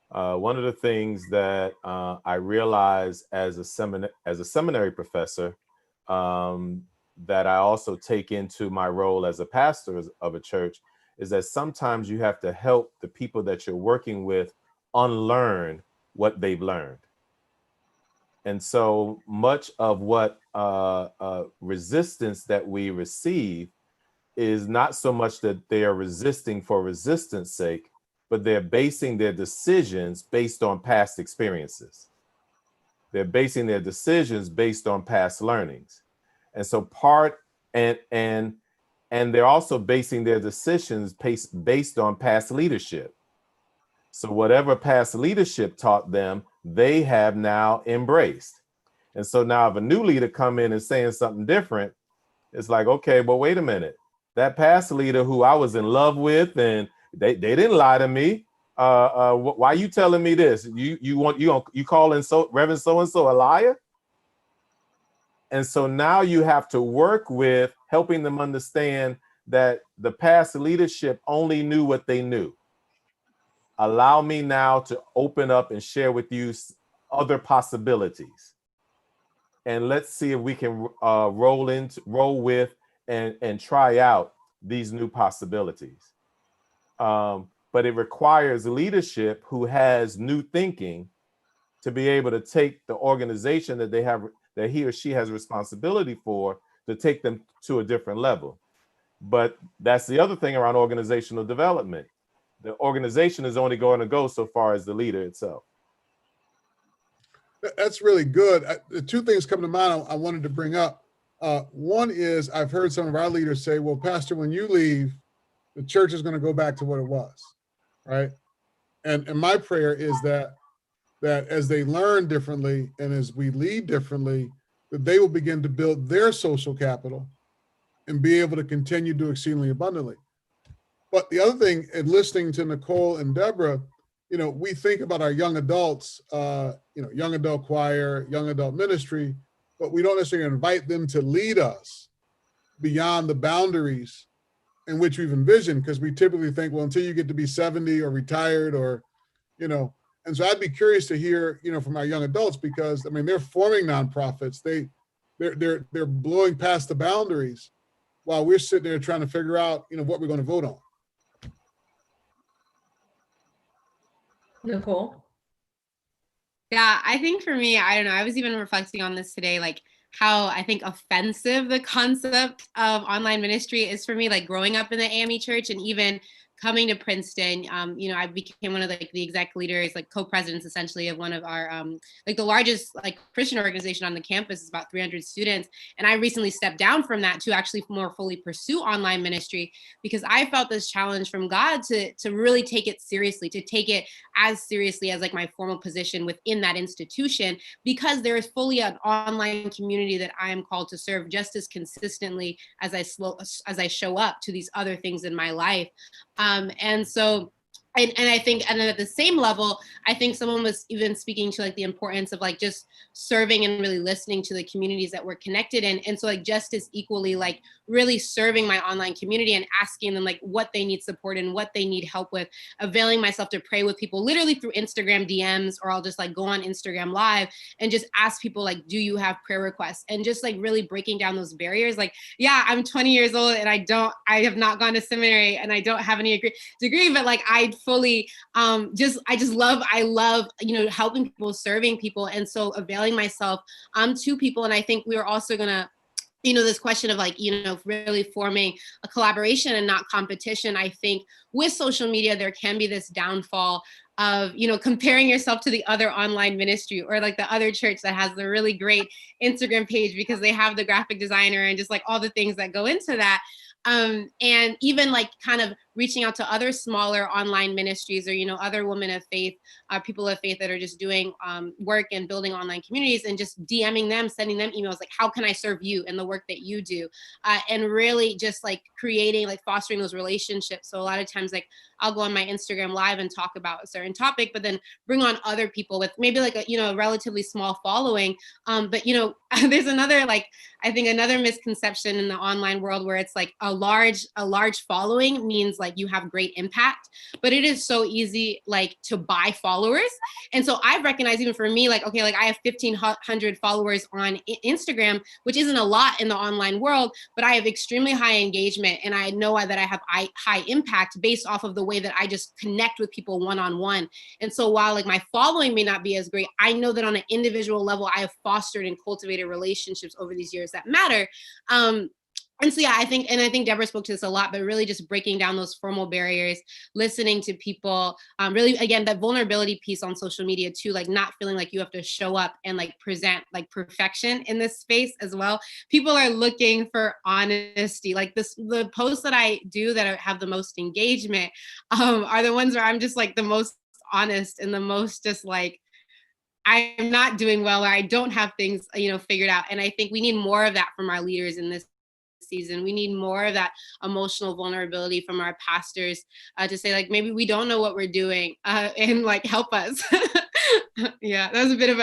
One of the things that I realized as a seminary professor, that I also take into my role as a pastor of a church, is that sometimes you have to help the people that you're working with unlearn what they've learned. And so much of what resistance that we receive is not so much that they are resisting for resistance sake, but they're basing their decisions based on past experiences. They're basing their decisions based on past learnings. And so and they're also basing their decisions based on past leadership. So whatever past leadership taught them, they have now embraced. And so now if a new leader come in and saying something different, it's like, okay, well, wait a minute. That past leader who I was in love with and they didn't lie to me. Why are you telling me this? You calling Reverend so-and-so a liar? And so now you have to work with helping them understand that the past leadership only knew what they knew. Allow me now to open up and share with you other possibilities. And let's see if we can roll with and try out these new possibilities. But it requires leadership who has new thinking to be able to take the organization that he or she has responsibility for, to take them to a different level. But that's the other thing around organizational development. The organization is only going to go so far as the leader itself. That's really good. The two things come to mind I wanted to bring up. One is I've heard some of our leaders say, well, Pastor, when you leave, the church is going to go back to what it was, right? And my prayer is that as they learn differently and as we lead differently, that they will begin to build their social capital and be able to continue to do exceedingly abundantly. But the other thing, in listening to Nicole and Deborah, we think about our young adults, young adult choir, young adult ministry, but we don't necessarily invite them to lead us beyond the boundaries in which we've envisioned, because we typically think, well, until you get to be 70 or retired or, and so I'd be curious to hear, from our young adults, because I mean, they're forming nonprofits. They're blowing past the boundaries while we're sitting there trying to figure out, what we're going to vote on. Nicole? Yeah, I think for me, I don't know, I was even reflecting on this today, like how I think offensive the concept of online ministry is for me, like growing up in the AME church and even coming to Princeton. I became one of the exec leaders, like co-presidents essentially of one of our the largest Christian organization on the campus. Is about 300 students, and I recently stepped down from that to actually more fully pursue online ministry, because I felt this challenge from God to really take it seriously, to take it as seriously as my formal position within that institution, because there is fully an online community that I am called to serve just as consistently as I show up to these other things in my life. And so, and I think, and then at the same level, I think someone was even speaking to the importance of just serving and really listening to the communities that we're connected in. And so just as equally, really serving my online community and asking them what they need support and what they need help with, availing myself to pray with people literally through Instagram DMs, or I'll just go on Instagram Live and just ask people do you have prayer requests? And just really breaking down those barriers. Yeah, I'm 20 years old and I have not gone to seminary and I don't have any degree, but I fully I love helping people, serving people, and so availing myself to people. And I think we are also gonna this question of really forming a collaboration and not competition. I think with social media, there can be this downfall of, comparing yourself to the other online ministry or the other church that has the really great Instagram page because they have the graphic designer and just all the things that go into that. And even kind of reaching out to other smaller online ministries, or, other women of faith, people of faith that are just doing work and building online communities, and just DMing them, sending them emails like, how can I serve you in the work that you do? And really just like creating, like fostering those relationships. So a lot of times, like, I'll go on my Instagram live and talk about a certain topic, but then bring on other people with maybe like a relatively small following. But there's another, like, I think another misconception in the online world where it's like a large following means like you have great impact, but it is so easy like to buy followers. And so I've recognized, even for me, like, okay, like I have 1,500 followers on Instagram, which isn't a lot in the online world, but I have extremely high engagement, and I know that I have high impact based off of the way that I just connect with people one-on-one. And so while like my following may not be as great, I know that on an individual level, I have fostered and cultivated relationships over these years that matter. And so, yeah, I think Deborah spoke to this a lot, but really just breaking down those formal barriers, listening to people, really, again, that vulnerability piece on social media too, like not feeling like you have to show up and like present like perfection in this space as well. People are looking for honesty. Like the posts that I do that have the most engagement are the ones where I'm just like the most honest and the most just like, I'm not doing well, or I don't have things, figured out. And I think we need more of that from our leaders in this season. We need more of that emotional vulnerability from our pastors to say, like, maybe we don't know what we're doing and like help us. Yeah, that was a bit of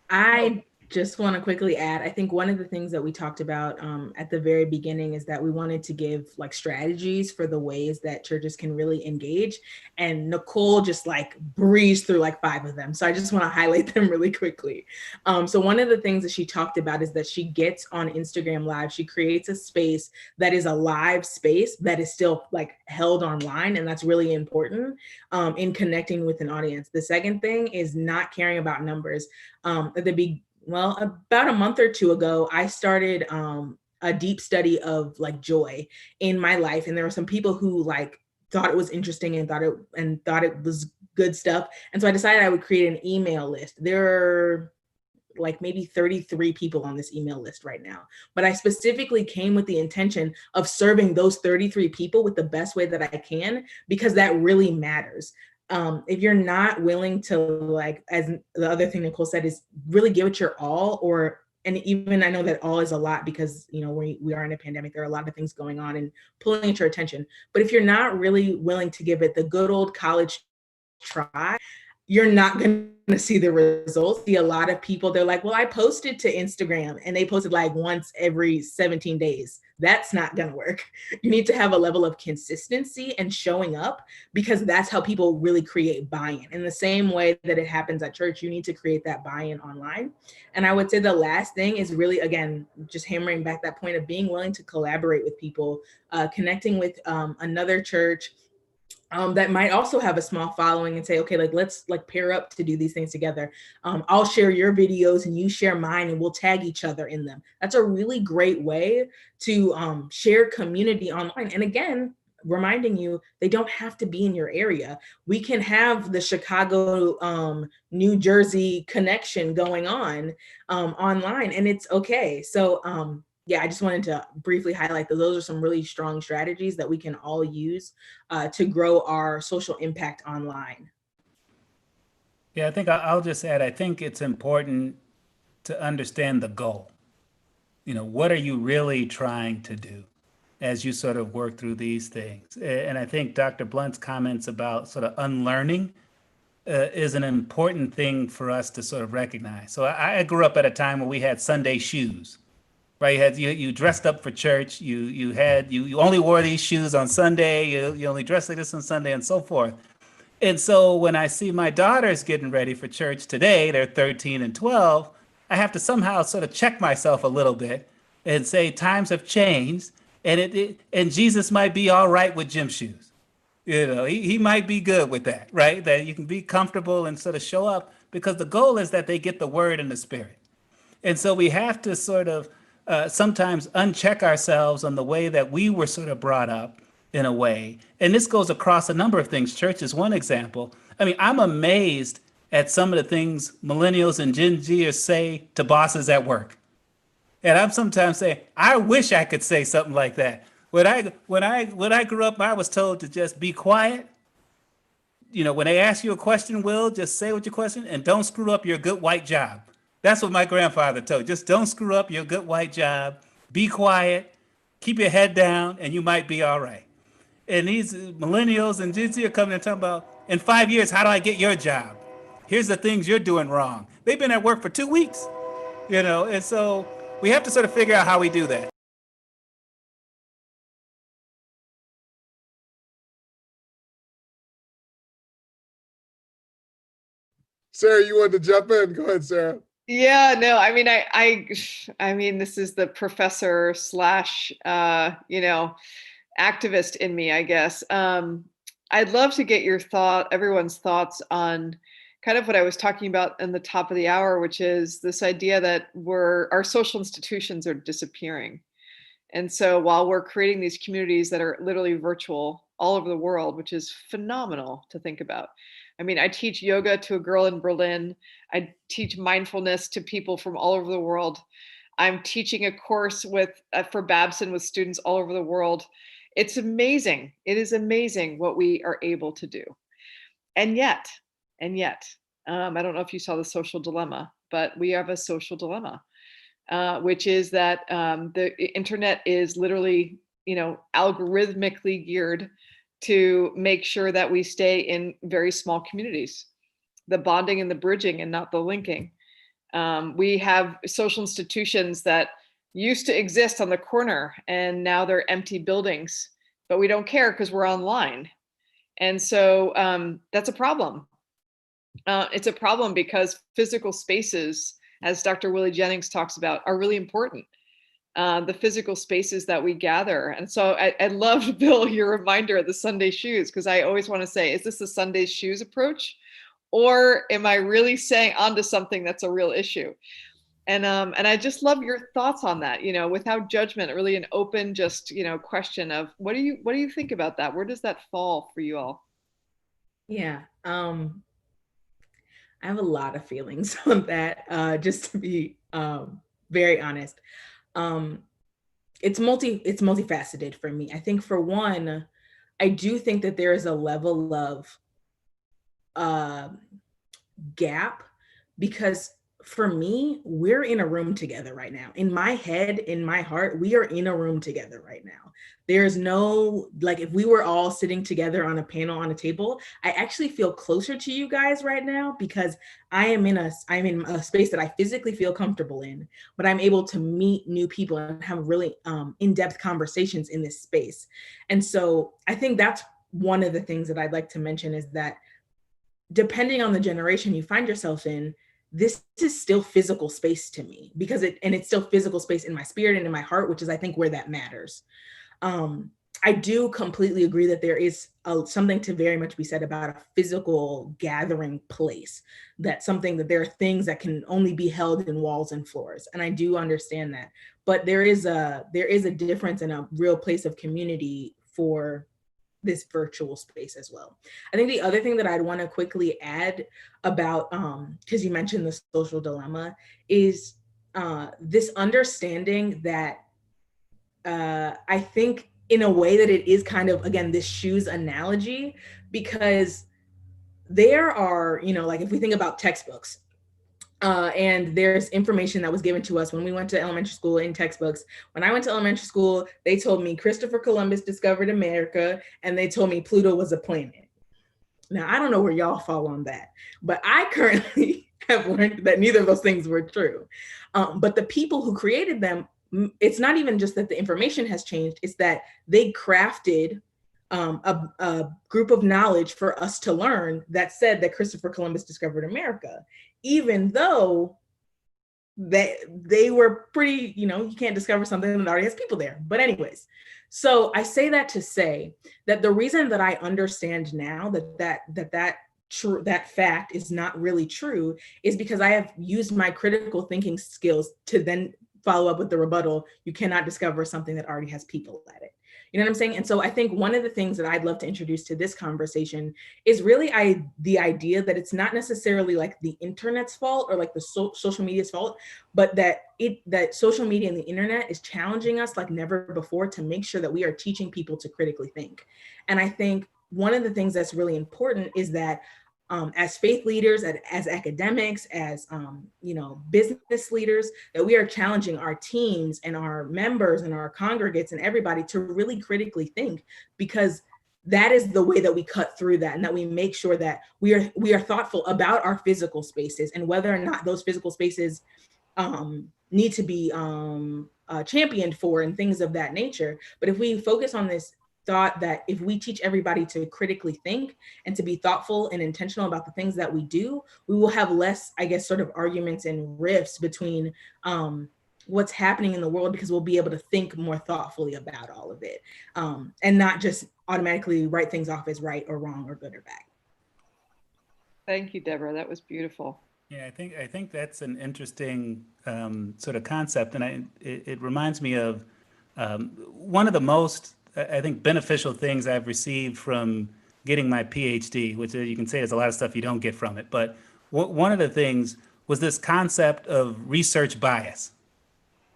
I just want to quickly add, I think one of the things that we talked about at the very beginning is that we wanted to give like strategies for the ways that churches can really engage. And Nicole just like breezed through like 5 of them. So I just want to highlight them really quickly. So one of the things that she talked about is that she gets on Instagram Live, she creates a space that is a live space that is still like held online. And that's really important in connecting with an audience. The second thing is not caring about numbers. About a month or 2 ago, I started a deep study of like joy in my life. And there were some people who like thought it was interesting and thought it was good stuff. And so I decided I would create an email list. There are like maybe 33 people on this email list right now, but I specifically came with the intention of serving those 33 people with the best way that I can, because that really matters. If you're not willing to, like, as the other thing Nicole said, is really give it your all, and even I know that all is a lot because, we are in a pandemic, there are a lot of things going on and pulling at your attention. But if you're not really willing to give it the good old college try, you're not going to see the results. See a lot of people, they're like, well, I posted to Instagram, and they posted like once every 17 days. That's not going to work. You need to have a level of consistency and showing up, because that's how people really create buy-in. In the same way that it happens at church, you need to create that buy-in online. And I would say the last thing is really, again, just hammering back that point of being willing to collaborate with people, connecting with another church that might also have a small following, and say, okay, like let's like pair up to do these things together. I'll share your videos and you share mine, and we'll tag each other in them. That's a really great way to share community online. And again, reminding you, they don't have to be in your area. We can have the Chicago, New Jersey connection going on online, and it's okay. So yeah, I just wanted to briefly highlight that those are some really strong strategies that we can all use to grow our social impact online. Yeah, I think I'll just add, I think it's important to understand the goal. What are you really trying to do as you sort of work through these things? And I think Dr. Blunt's comments about sort of unlearning is an important thing for us to sort of recognize. So I grew up at a time where we had Sunday shoes. Right, you dressed up for church. You only wore these shoes on Sunday. You only dressed like this on Sunday, and so forth. And so when I see my daughters getting ready for church today, they're 13 and 12. I have to somehow sort of check myself a little bit and say times have changed, and Jesus might be all right with gym shoes. He might be good with that, right? That you can be comfortable and sort of show up, because the goal is that they get the word and the spirit. And so we have to sort of sometimes uncheck ourselves on the way that we were sort of brought up in a way. And this goes across a number of things. Church is one example. I mean, I'm amazed at some of the things millennials and Gen Zers say to bosses at work. And I'm sometimes saying, I wish I could say something like that. When I grew up, I was told to just be quiet. You know, when they ask you a question, Will, just say what your question and don't screw up your good white job. That's what my grandfather told. Just don't screw up your good white job. Be quiet, keep your head down, and you might be all right. And these millennials and Gen Z are coming and talking about, in 5 years, how do I get your job? Here's the things you're doing wrong. They've been at work for 2 weeks, you know, and so we have to sort of figure out how we do that. Sarah, you wanted to jump in? Go ahead, Sarah. Yeah, no, I mean, I mean, this is the professor slash, activist in me, I guess. I'd love to get everyone's thoughts on kind of what I was talking about in the top of the hour, which is this idea that our social institutions are disappearing. And so while we're creating these communities that are literally virtual all over the world, which is phenomenal to think about. I mean, I teach yoga to a girl in Berlin. I teach mindfulness to people from all over the world. I'm teaching a course for Babson with students all over the world. It's amazing. It is amazing what we are able to do. And yet, I don't know if you saw The Social Dilemma, but we have a social dilemma, which is that the internet is literally, algorithmically geared to make sure that we stay in very small communities, the bonding and the bridging and not the linking. We have social institutions that used to exist on the corner and now they're empty buildings, but we don't care because we're online. And so that's a problem. It's a problem because physical spaces, as Dr. Willie Jennings talks about, are really important. The physical spaces that we gather. And so I loved, Bill, your reminder of the Sunday shoes, because I always want to say, is this the Sunday shoes approach? Or am I really saying onto something that's a real issue? And I just love your thoughts on that, without judgment, really an open, just, question of what do you think about that? Where does that fall for you all? Yeah. I have a lot of feelings on that, just to be very honest. It's multifaceted for me. I think for one, I do think that there is a level of gap, because for me, we're in a room together right now. In my head, in my heart, we are in a room together right now. There's no, like, if we were all sitting together on a panel on a table, I actually feel closer to you guys right now because I'm in a space that I physically feel comfortable in, but I'm able to meet new people and have really in-depth conversations in this space. And so I think that's one of the things that I'd like to mention, is that depending on the generation you find yourself in, this is still physical space to me, because it's still physical space in my spirit and in my heart, which is, I think, where that matters. I do completely agree that there is something to very much be said about a physical gathering place. That's something that there are things that can only be held in walls and floors. And I do understand that, but there is a difference in a real place of community for this virtual space as well. I think the other thing that I'd want to quickly add about, because you mentioned the social dilemma, is this understanding that I think in a way that it is kind of, again, this shoes analogy, because there are, like if we think about textbooks, and there's information that was given to us when we went to elementary school in textbooks. When I went to elementary school, they told me Christopher Columbus discovered America, and they told me Pluto was a planet. Now, I don't know where y'all fall on that, but I currently have learned that neither of those things were true. But the people who created them, it's not even just that the information has changed, it's that they crafted a group of knowledge for us to learn that said that Christopher Columbus discovered America, even though they were pretty, you can't discover something that already has people there. But anyways, so I say that to say that the reason that I understand now that fact is not really true is because I have used my critical thinking skills to then follow up with the rebuttal. You cannot discover something that already has people at it. You know what I'm saying? And so I think one of the things that I'd love to introduce to this conversation is really the idea that it's not necessarily like the internet's fault or like the social media's fault, but that social media and the internet is challenging us like never before to make sure that we are teaching people to critically think. And I think one of the things that's really important is that as faith leaders, as academics, as business leaders, that we are challenging our teams and our members and our congregates and everybody to really critically think, because that is the way that we cut through that, and that we make sure that we are thoughtful about our physical spaces and whether or not those physical spaces need to be championed for and things of that nature. But if we focus on this thought that if we teach everybody to critically think and to be thoughtful and intentional about the things that we do, we will have less, I guess, sort of arguments and rifts between what's happening in the world, because we'll be able to think more thoughtfully about all of it and not just automatically write things off as right or wrong or good or bad. Thank you, Deborah. That was beautiful. Yeah, I think that's an interesting sort of concept, and it reminds me of one of the most, I think, beneficial things I've received from getting my PhD, which you can say there's a lot of stuff you don't get from it. But one of the things was this concept of research bias,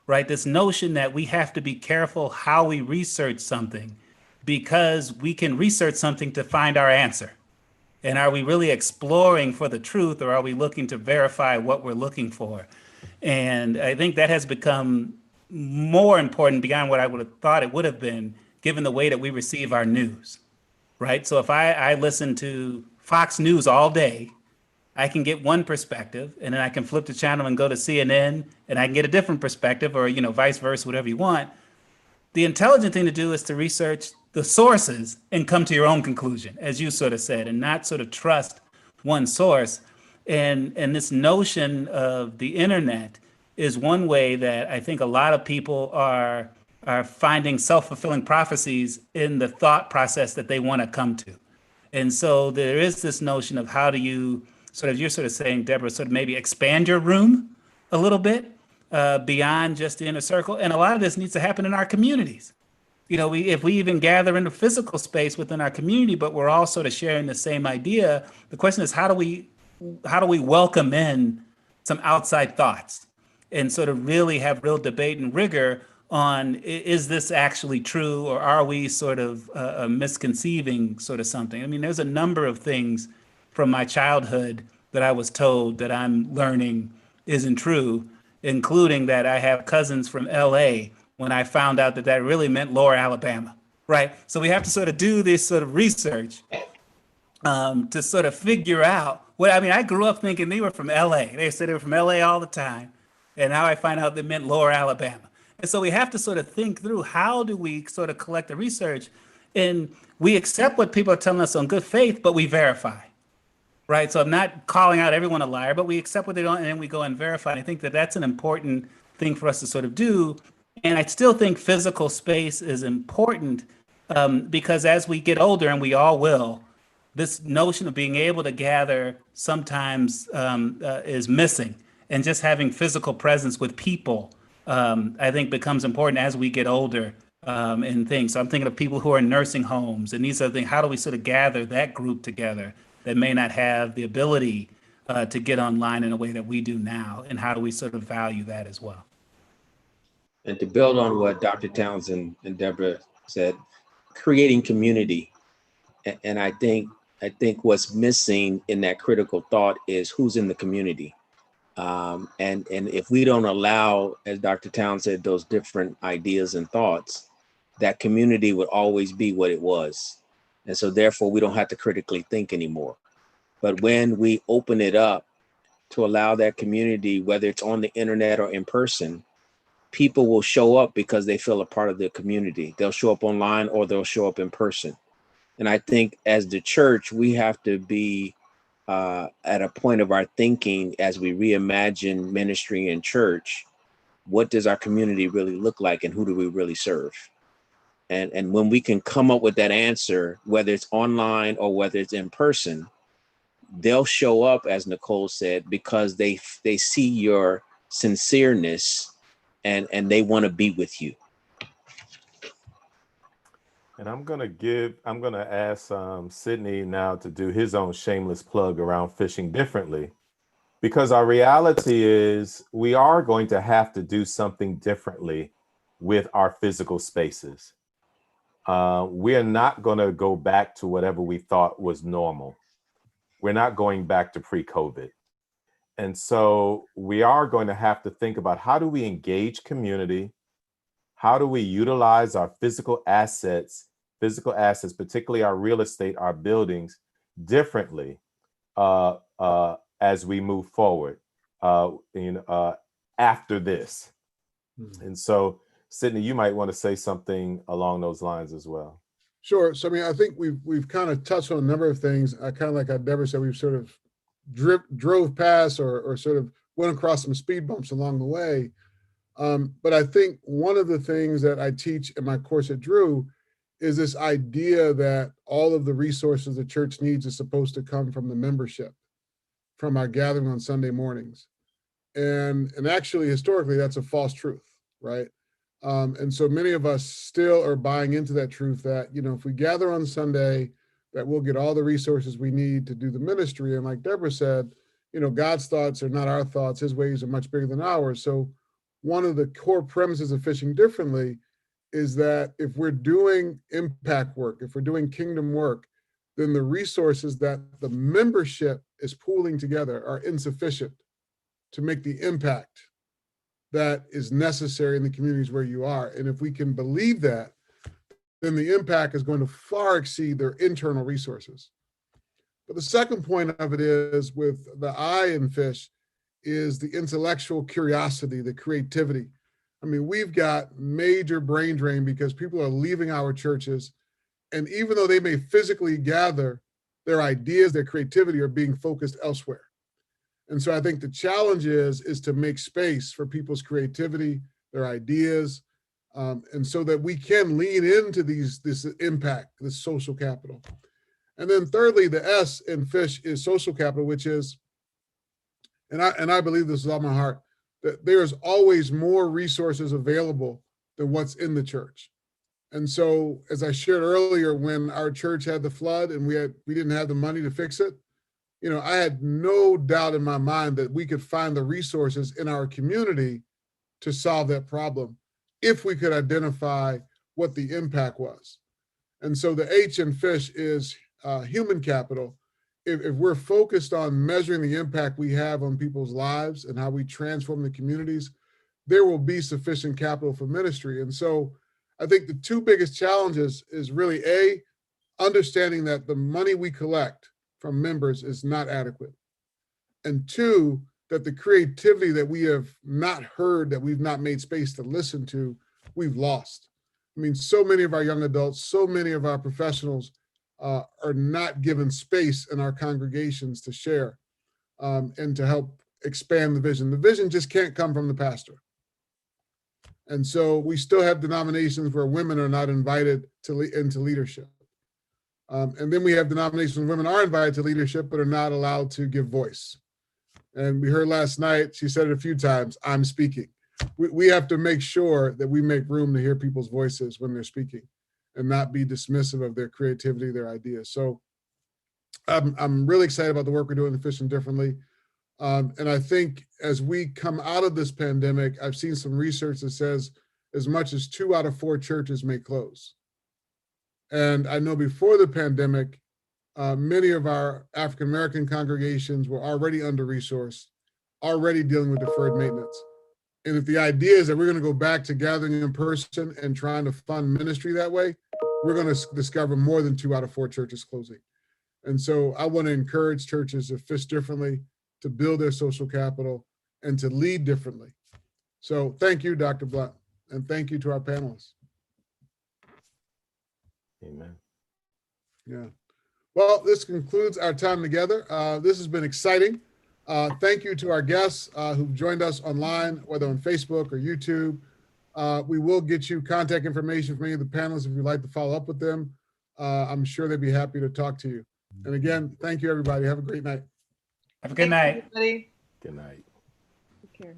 right? This notion that we have to be careful how we research something, because we can research something to find our answer. And are we really exploring for the truth, or are we looking to verify what we're looking for? And I think that has become more important beyond what I would have thought it would have been, given the way that we receive our news, right? So if I listen to Fox News all day, I can get one perspective, and then I can flip the channel and go to CNN, and I can get a different perspective, or vice versa, whatever you want. The intelligent thing to do is to research the sources and come to your own conclusion, as you sort of said, and not sort of trust one source. And this notion of the internet is one way that I think a lot of people are finding self-fulfilling prophecies in the thought process that they want to come to. And so there is this notion of how do you you're sort of saying, Deborah, sort of maybe expand your room a little bit beyond just the inner circle. And a lot of this needs to happen in our communities. If we even gather in a physical space within our community, but we're all sort of sharing the same idea, the question is, how do we welcome in some outside thoughts and sort of really have real debate and rigor on, is this actually true, or are we sort of misconceiving sort of something? I mean, there's a number of things from my childhood that I was told that I'm learning isn't true, including that I have cousins from LA, when I found out that really meant Lower Alabama, right? So we have to sort of do this sort of research to sort of figure out I grew up thinking they were from LA. They said they were from LA all the time. And now I find out they meant Lower Alabama. And so we have to sort of think through, how do we sort of collect the research? And we accept what people are telling us on good faith, but we verify, right? So I'm not calling out everyone a liar, but we accept what they don't, and then we go and verify. And I think that that's an important thing for us to sort of do. And I still think physical space is important because as we get older, and we all will, this notion of being able to gather sometimes is missing. And just having physical presence with people, I think, becomes important as we get older and things. So I'm thinking of people who are in nursing homes and these other things. How do we sort of gather that group together that may not have the ability to get online in a way that we do now? And how do we sort of value that as well? And to build on what Dr. Townsend and Deborah said, creating community. And I think what's missing in that critical thought is who's in the community. And if we don't allow, as Dr. Townsend said, those different ideas and thoughts, that community would always be what it was. And so therefore we don't have to critically think anymore. But when we open it up to allow that community, whether it's on the internet or in person, people will show up because they feel a part of the community. They'll show up online or they'll show up in person. And I think as the church, we have to be at a point of our thinking as we reimagine ministry and church. What does our community really look like, and who do we really serve? And when we can come up with that answer, whether it's online or whether it's in person, they'll show up, as Nicole said, because they see your sincereness and they want to be with you. And I'm gonna ask Sydney now to do his own shameless plug around fishing differently, because our reality is we are going to have to do something differently with our physical spaces. We're not going to go back to whatever we thought was normal. We're not going back to pre-COVID. And so we are going to have to think about, how do we engage community? How do we utilize our physical assets, particularly our real estate, our buildings, differently as we move forward after this? And so, Sydney, you might want to say something along those lines as well. Sure. So, I mean, I think we've kind of touched on a number of things. I kind of, like Deborah said, we've sort of drove past or sort of went across some speed bumps along the way. But I think one of the things that I teach in my course at Drew is this idea that all of the resources the church needs is supposed to come from the membership, from our gathering on Sunday mornings. And actually, historically, that's a false truth, right? And so many of us still are buying into that truth that, if we gather on Sunday, that we'll get all the resources we need to do the ministry. And like Deborah said, God's thoughts are not our thoughts. His ways are much bigger than ours. So one of the core premises of Fishing Differently is that if we're doing impact work, if we're doing kingdom work, then the resources that the membership is pooling together are insufficient to make the impact that is necessary in the communities where you are. And if we can believe that, then the impact is going to far exceed their internal resources. But the second point of it is, with the I in fish, is the intellectual curiosity, the creativity. I mean, we've got major brain drain because people are leaving our churches. And even though they may physically gather, their ideas, their creativity are being focused elsewhere. And so I think the challenge is to make space for people's creativity, their ideas, and so that we can lean into this impact, this social capital. And then thirdly, the S in fish is social capital, which is, and I believe this with all my heart, that there's always more resources available than what's in the church. And so, as I shared earlier, when our church had the flood and we didn't have the money to fix it, I had no doubt in my mind that we could find the resources in our community to solve that problem if we could identify what the impact was. And so the H in fish is human capital. If we're focused on measuring the impact we have on people's lives and how we transform the communities, there will be sufficient capital for ministry. And so I think the two biggest challenges is really understanding that the money we collect from members is not adequate. And two, that the creativity that we have not heard, that we've not made space to listen to, we've lost. I mean, so many of our young adults, so many of our professionals are not given space in our congregations to share and to help expand the vision. The vision just can't come from the pastor. And so we still have denominations where women are not invited into leadership. And then we have denominations where women are invited to leadership, but are not allowed to give voice. And we heard last night, she said it a few times, I'm speaking. We have to make sure that we make room to hear people's voices when they're speaking and not be dismissive of their creativity, their ideas. So I'm really excited about the work we're doing in Fishing Differently. And I think as we come out of this pandemic, I've seen some research that says as much as 2 out of 4 churches may close. And I know before the pandemic, many of our African-American congregations were already under-resourced, already dealing with deferred maintenance. And if the idea is that we're going to go back to gathering in person and trying to fund ministry that way, we're going to discover more than 2 out of 4 churches closing. And so I want to encourage churches to fish differently, to build their social capital, and to lead differently. So thank you, Dr. Blunt, and thank you to our panelists. Amen. Yeah. Well, this concludes our time together. This has been exciting. Thank you to our guests who've joined us online, whether on Facebook or YouTube. We will get you contact information from any of the panelists if you'd like to follow up with them. I'm sure they'd be happy to talk to you. And again, thank you, everybody. Have a great night. Have a good night. Everybody. Good night. Take care.